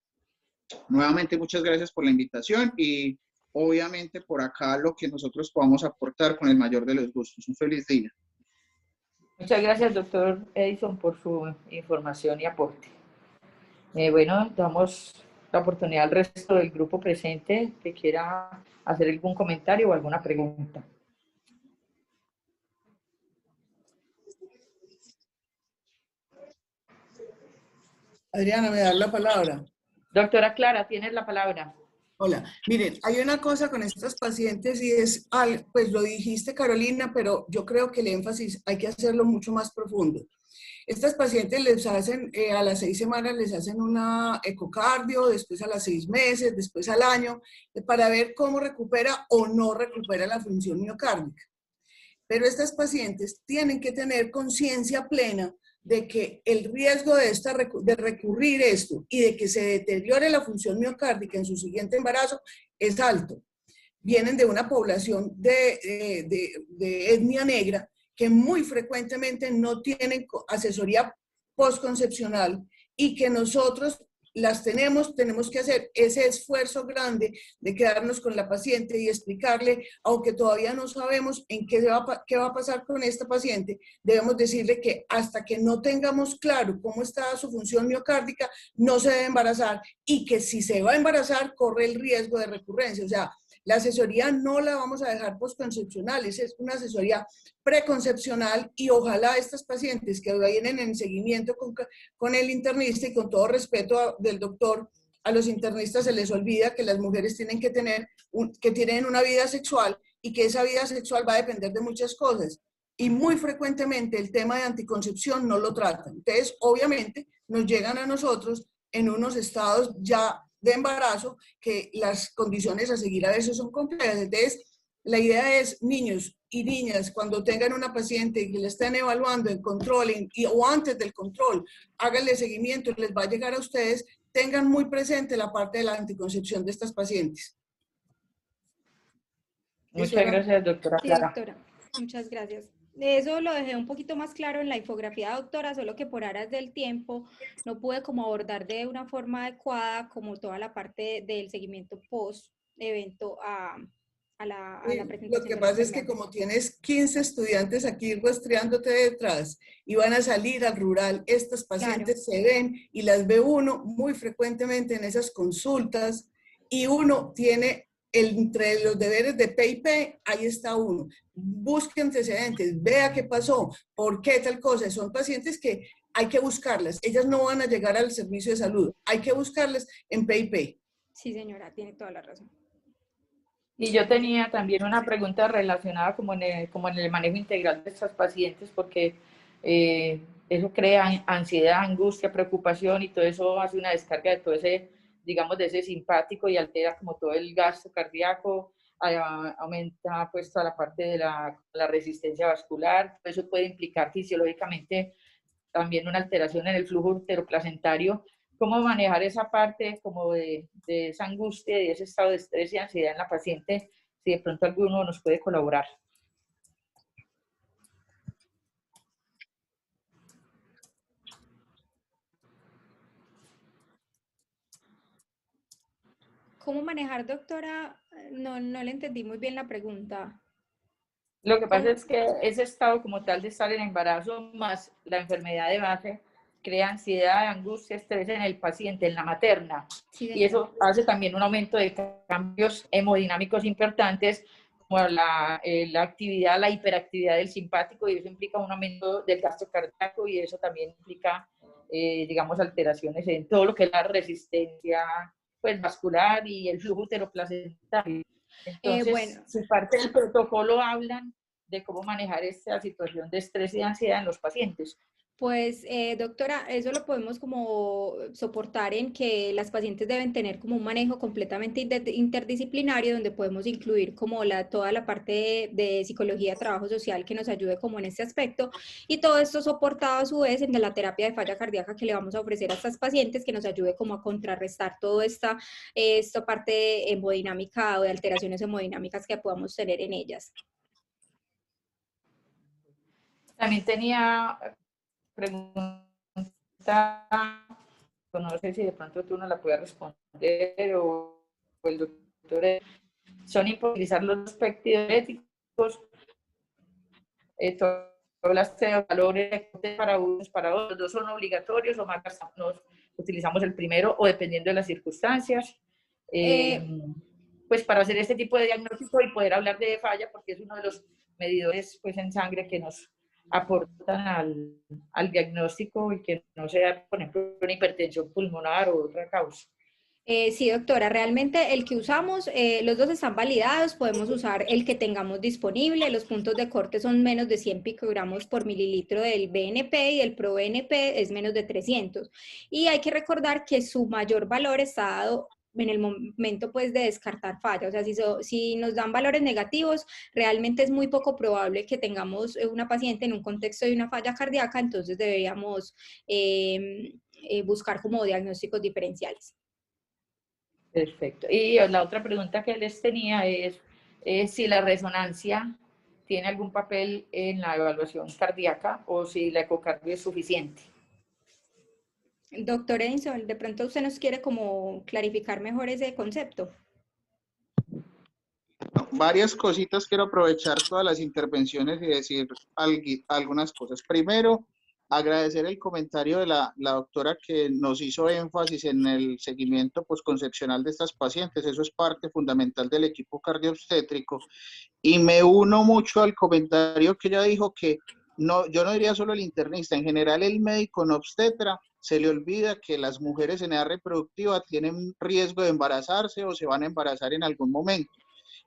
Nuevamente, muchas gracias por la invitación y obviamente por acá lo que nosotros podamos aportar con el mayor de los gustos. Un feliz día. Muchas gracias, doctor Edison, por su información y aporte. Bueno, damos la oportunidad al resto del grupo presente que quiera hacer algún comentario o alguna pregunta. Adriana, ¿me das la palabra? Doctora Clara, tienes la palabra. Hola, miren, hay una cosa con estas pacientes y es, pues lo dijiste Carolina, pero yo creo que el énfasis hay que hacerlo mucho más profundo. Estas pacientes les hacen, a las 6 semanas les hacen una ecocardio, después a las 6 meses, después al año, para ver cómo recupera o no recupera la función miocárdica. Pero estas pacientes tienen que tener conciencia plena de que el riesgo de recurrir esto y de que se deteriore la función miocárdica en su siguiente embarazo es alto. Vienen de una población de etnia negra que muy frecuentemente no tienen asesoría postconcepcional y que nosotros tenemos que hacer ese esfuerzo grande de quedarnos con la paciente y explicarle, aunque todavía no sabemos qué va a pasar con esta paciente, debemos decirle que hasta que no tengamos claro cómo está su función miocárdica, no se debe embarazar y que si se va a embarazar, corre el riesgo de recurrencia. O sea, la asesoría no la vamos a dejar postconcepcional, esa es una asesoría preconcepcional y ojalá estas pacientes que vienen en seguimiento con el internista y con todo respeto del doctor, a los internistas se les olvida que las mujeres tienen que tienen una vida sexual y que esa vida sexual va a depender de muchas cosas. Y muy frecuentemente el tema de anticoncepción no lo tratan. Entonces, obviamente, nos llegan a nosotros en unos estados ya de embarazo, que las condiciones a seguir a veces son complejas. Entonces, la idea es, niños y niñas, cuando tengan una paciente que le estén evaluando en control o antes del control, háganle seguimiento, les va a llegar a ustedes, tengan muy presente la parte de la anticoncepción de estas pacientes. Muchas gracias, doctora Sí, Clara. doctora, muchas gracias. Eso lo dejé un poquito más claro en la infografía, doctora, solo que por aras del tiempo no pude como abordar de una forma adecuada como toda la parte del seguimiento post-evento a la Lo presentación que de los pasa es que semblantes. como tienes 15 estudiantes aquí rastreándote detrás y van a salir al rural, estas Claro, pacientes se ven y las ve uno muy frecuentemente en esas consultas y uno tiene entre los deberes de PIP, ahí está uno. Busque antecedentes, vea qué pasó, por qué tal cosa. Son pacientes que hay que buscarlas. Ellas no van a llegar al servicio de salud. Hay que buscarlas en PIP. sí, señora, tiene toda la razón. Y yo tenía también una pregunta relacionada como en el manejo integral de estas pacientes, porque eso crea ansiedad, angustia, preocupación y todo eso hace una descarga de todo ese, digamos, de ese simpático y altera como todo el gasto cardíaco, aumenta pues toda la parte de la resistencia vascular, eso puede implicar fisiológicamente también una alteración en el flujo uteroplacentario. ¿Cómo manejar esa parte como de esa angustia y ese estado de estrés y ansiedad en la paciente? Si de pronto alguno nos puede colaborar. ¿Cómo manejar, doctora? No, no le entendí muy bien la pregunta. Lo que pasa ¿Cómo? es que ese estado como tal de estar en embarazo más la enfermedad de base crea ansiedad, angustia, estrés en el paciente, en la materna. Sí, Y señora. eso hace también un aumento de cambios hemodinámicos importantes, como la actividad, la hiperactividad del simpático, y eso implica un aumento del gasto cardíaco y eso también implica, digamos, alteraciones en todo lo que es la resistencia pues, vascular y el flujo uteroplacentario. Entonces, Bueno, su parte del protocolo hablan de cómo manejar esta situación de estrés y ansiedad en los pacientes. pues, doctora, eso lo podemos como soportar en que las pacientes deben tener como un manejo completamente interdisciplinario donde podemos incluir como toda la parte de psicología, trabajo social que nos ayude como en este aspecto y todo esto soportado a su vez en la terapia de falla cardíaca que le vamos a ofrecer a estas pacientes que nos ayude como a contrarrestar toda esta parte hemodinámica o de alteraciones hemodinámicas que podamos tener en ellas. También tenía pregunta, no sé si de pronto tú no la puedes responder o el doctor. Son imposibilizar los aspectos éticos, tú hablaste de valores para unos, para otros, dos son obligatorios o más nos utilizamos el primero o dependiendo de las circunstancias. Pues para hacer este tipo de diagnóstico y poder hablar de falla, porque es uno de los medidores pues, en sangre que nos aportan al diagnóstico y que no sea, por ejemplo, una hipertensión pulmonar o otra causa. Sí, doctora, realmente el que usamos, los dos están validados, podemos usar el que tengamos disponible, los puntos de corte son menos de 100 picogramos por mililitro del BNP y el ProBNP es menos de 300. Y hay que recordar que su mayor valor está dado en el momento pues de descartar falla, o sea, si nos dan valores negativos, realmente es muy poco probable que tengamos una paciente en un contexto de una falla cardíaca, entonces deberíamos buscar como diagnósticos diferenciales. Perfecto. Y la otra pregunta que les tenía es si la resonancia tiene algún papel en la evaluación cardíaca o si la ecocardio es suficiente. Doctor Edinson, de pronto usted nos quiere como clarificar mejor ese concepto. Varias cositas, quiero aprovechar todas las intervenciones y decir algunas cosas. Primero, agradecer el comentario de la doctora que nos hizo énfasis en el seguimiento posconcepcional de estas pacientes. Eso es parte fundamental del equipo cardioobstétrico. Y me uno mucho al comentario que ella dijo que no, yo no diría solo el internista, en general el médico no obstetra se le olvida que las mujeres en edad reproductiva tienen riesgo de embarazarse o se van a embarazar en algún momento.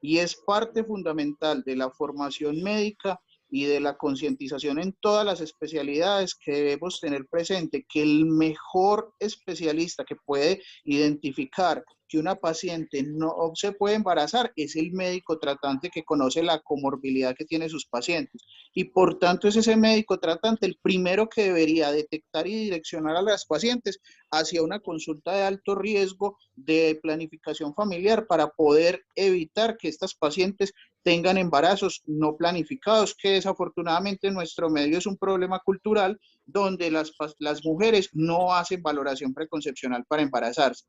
Y es parte fundamental de la formación médica y de la concientización en todas las especialidades, que debemos tener presente que el mejor especialista que puede identificar que una paciente no se puede embarazar es el médico tratante que conoce la comorbilidad que tienen sus pacientes. Y por tanto es ese médico tratante el primero que debería detectar y direccionar a las pacientes hacia una consulta de alto riesgo de planificación familiar para poder evitar que estas pacientes tengan embarazos no planificados, que desafortunadamente en nuestro medio es un problema cultural donde las mujeres no hacen valoración preconcepcional para embarazarse.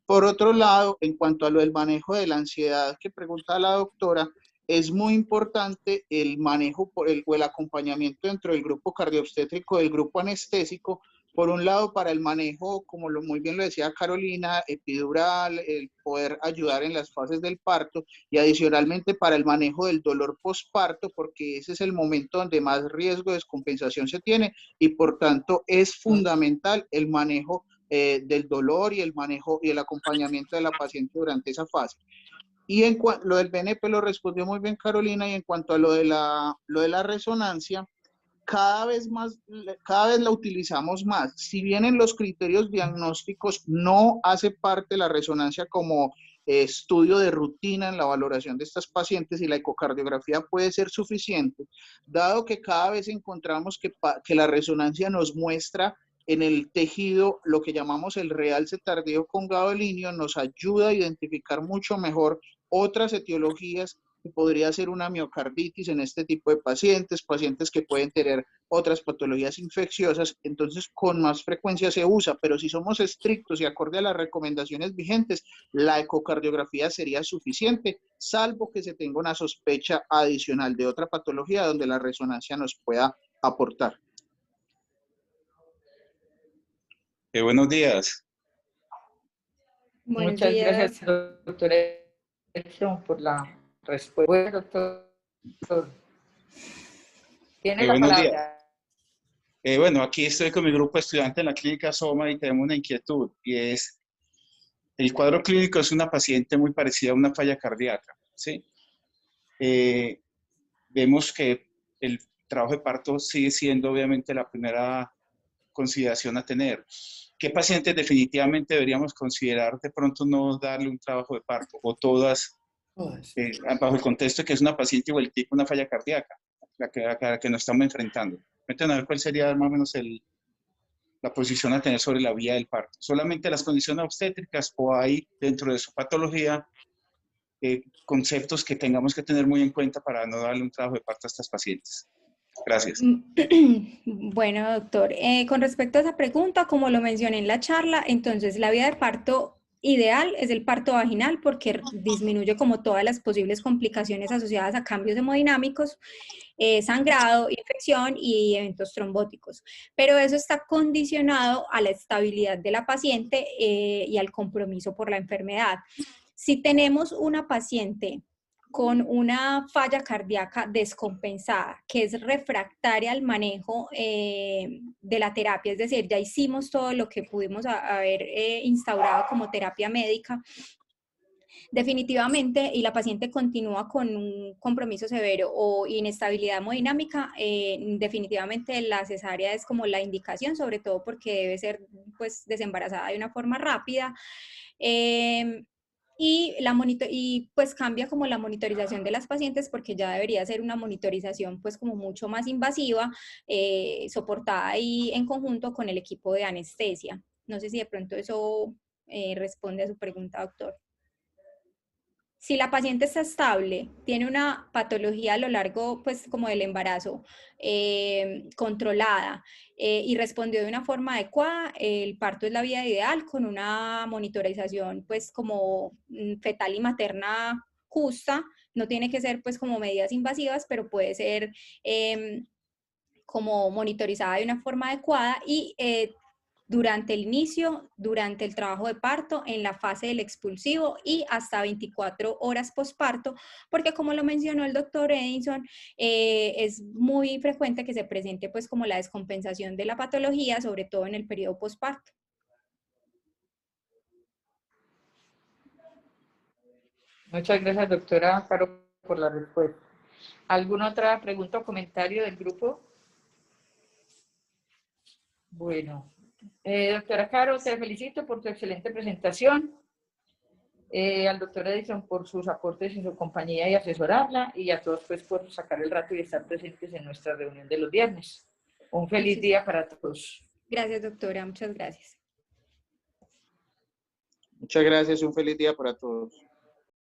Por otro lado, en cuanto a lo del manejo de la ansiedad que pregunta la doctora, es muy importante el manejo o el acompañamiento dentro del grupo cardiobstétrico, del grupo anestésico, por un lado para el manejo, como muy bien lo decía Carolina, epidural, el poder ayudar en las fases del parto y adicionalmente para el manejo del dolor postparto, porque ese es el momento donde más riesgo de descompensación se tiene y por tanto es fundamental el manejo del dolor y el manejo y el acompañamiento de la paciente durante esa fase. Y en lo del BNP lo respondió muy bien Carolina, y en cuanto a lo de la resonancia, cada vez la utilizamos más. Si bien en los criterios diagnósticos no hace parte la resonancia como estudio de rutina en la valoración de estas pacientes y la ecocardiografía puede ser suficiente, dado que cada vez encontramos que la resonancia nos muestra en el tejido lo que llamamos el realce tardío con gadolinio, nos ayuda a identificar mucho mejor otras etiologías que podría ser una miocarditis en este tipo de pacientes, pacientes que pueden tener otras patologías infecciosas, entonces con más frecuencia se usa, pero si somos estrictos y acorde a las recomendaciones vigentes, la ecocardiografía sería suficiente, salvo que se tenga una sospecha adicional de otra patología donde la resonancia nos pueda aportar. Buenos días. Buenos Muchas días. gracias, doctora Edson, por la respuesta. Bueno, doctor, tiene la Buenos días. palabra. Bueno, aquí estoy con mi grupo de estudiantes en la clínica Soma y tenemos una inquietud y es, el cuadro clínico es una paciente muy parecida a una falla cardíaca, ¿sí? Vemos que el trabajo de parto sigue siendo obviamente la primera consideración a tener. ¿Qué pacientes definitivamente deberíamos considerar de pronto no darle un trabajo de parto? O todas, bajo el contexto de que es una paciente igual tipo una falla cardíaca, la que nos estamos enfrentando. Cuéntanos a ver cuál sería más o menos la posición a tener sobre la vía del parto. ¿Solamente las condiciones obstétricas o hay dentro de su patología conceptos que tengamos que tener muy en cuenta para no darle un trabajo de parto a estas pacientes? Gracias. Bueno, doctor, con respecto a esa pregunta, como lo mencioné en la charla, entonces la vía de parto ideal es el parto vaginal porque disminuye como todas las posibles complicaciones asociadas a cambios hemodinámicos, sangrado, infección y eventos trombóticos. Pero eso está condicionado a la estabilidad de la paciente y al compromiso por la enfermedad. Si tenemos una paciente con una falla cardíaca descompensada, que es refractaria al manejo de la terapia, es decir, ya hicimos todo lo que pudimos haber instaurado como terapia médica, definitivamente, y la paciente continúa con un compromiso severo o inestabilidad hemodinámica, definitivamente la cesárea es como la indicación, sobre todo porque debe ser pues desembarazada de una forma rápida. Y pues cambia como la monitorización de las pacientes porque ya debería ser una monitorización pues como mucho más invasiva, soportada ahí en conjunto con el equipo de anestesia. No sé si de pronto eso responde a su pregunta, doctor. Si la paciente está estable, tiene una patología a lo largo, pues, como del embarazo, controlada y respondió de una forma adecuada, el parto es la vía ideal con una monitorización, pues, como fetal y materna justa. No tiene que ser, pues, como medidas invasivas, pero puede ser como monitorizada de una forma adecuada y durante el inicio, durante el trabajo de parto, en la fase del expulsivo y hasta 24 horas postparto, porque como lo mencionó el doctor Edison, es muy frecuente que se presente pues como la descompensación de la patología, sobre todo en el periodo postparto. Muchas gracias, doctora Caro, por la respuesta. ¿Alguna otra pregunta o comentario del grupo? Bueno, doctora Caro, te felicito por tu excelente presentación. Al doctor Edison por sus aportes en su compañía y asesorarla, y a todos pues por sacar el rato y estar presentes en nuestra reunión de los viernes. Un feliz día para todos. Gracias, doctora. Muchas gracias. Muchas gracias. Un feliz día para todos.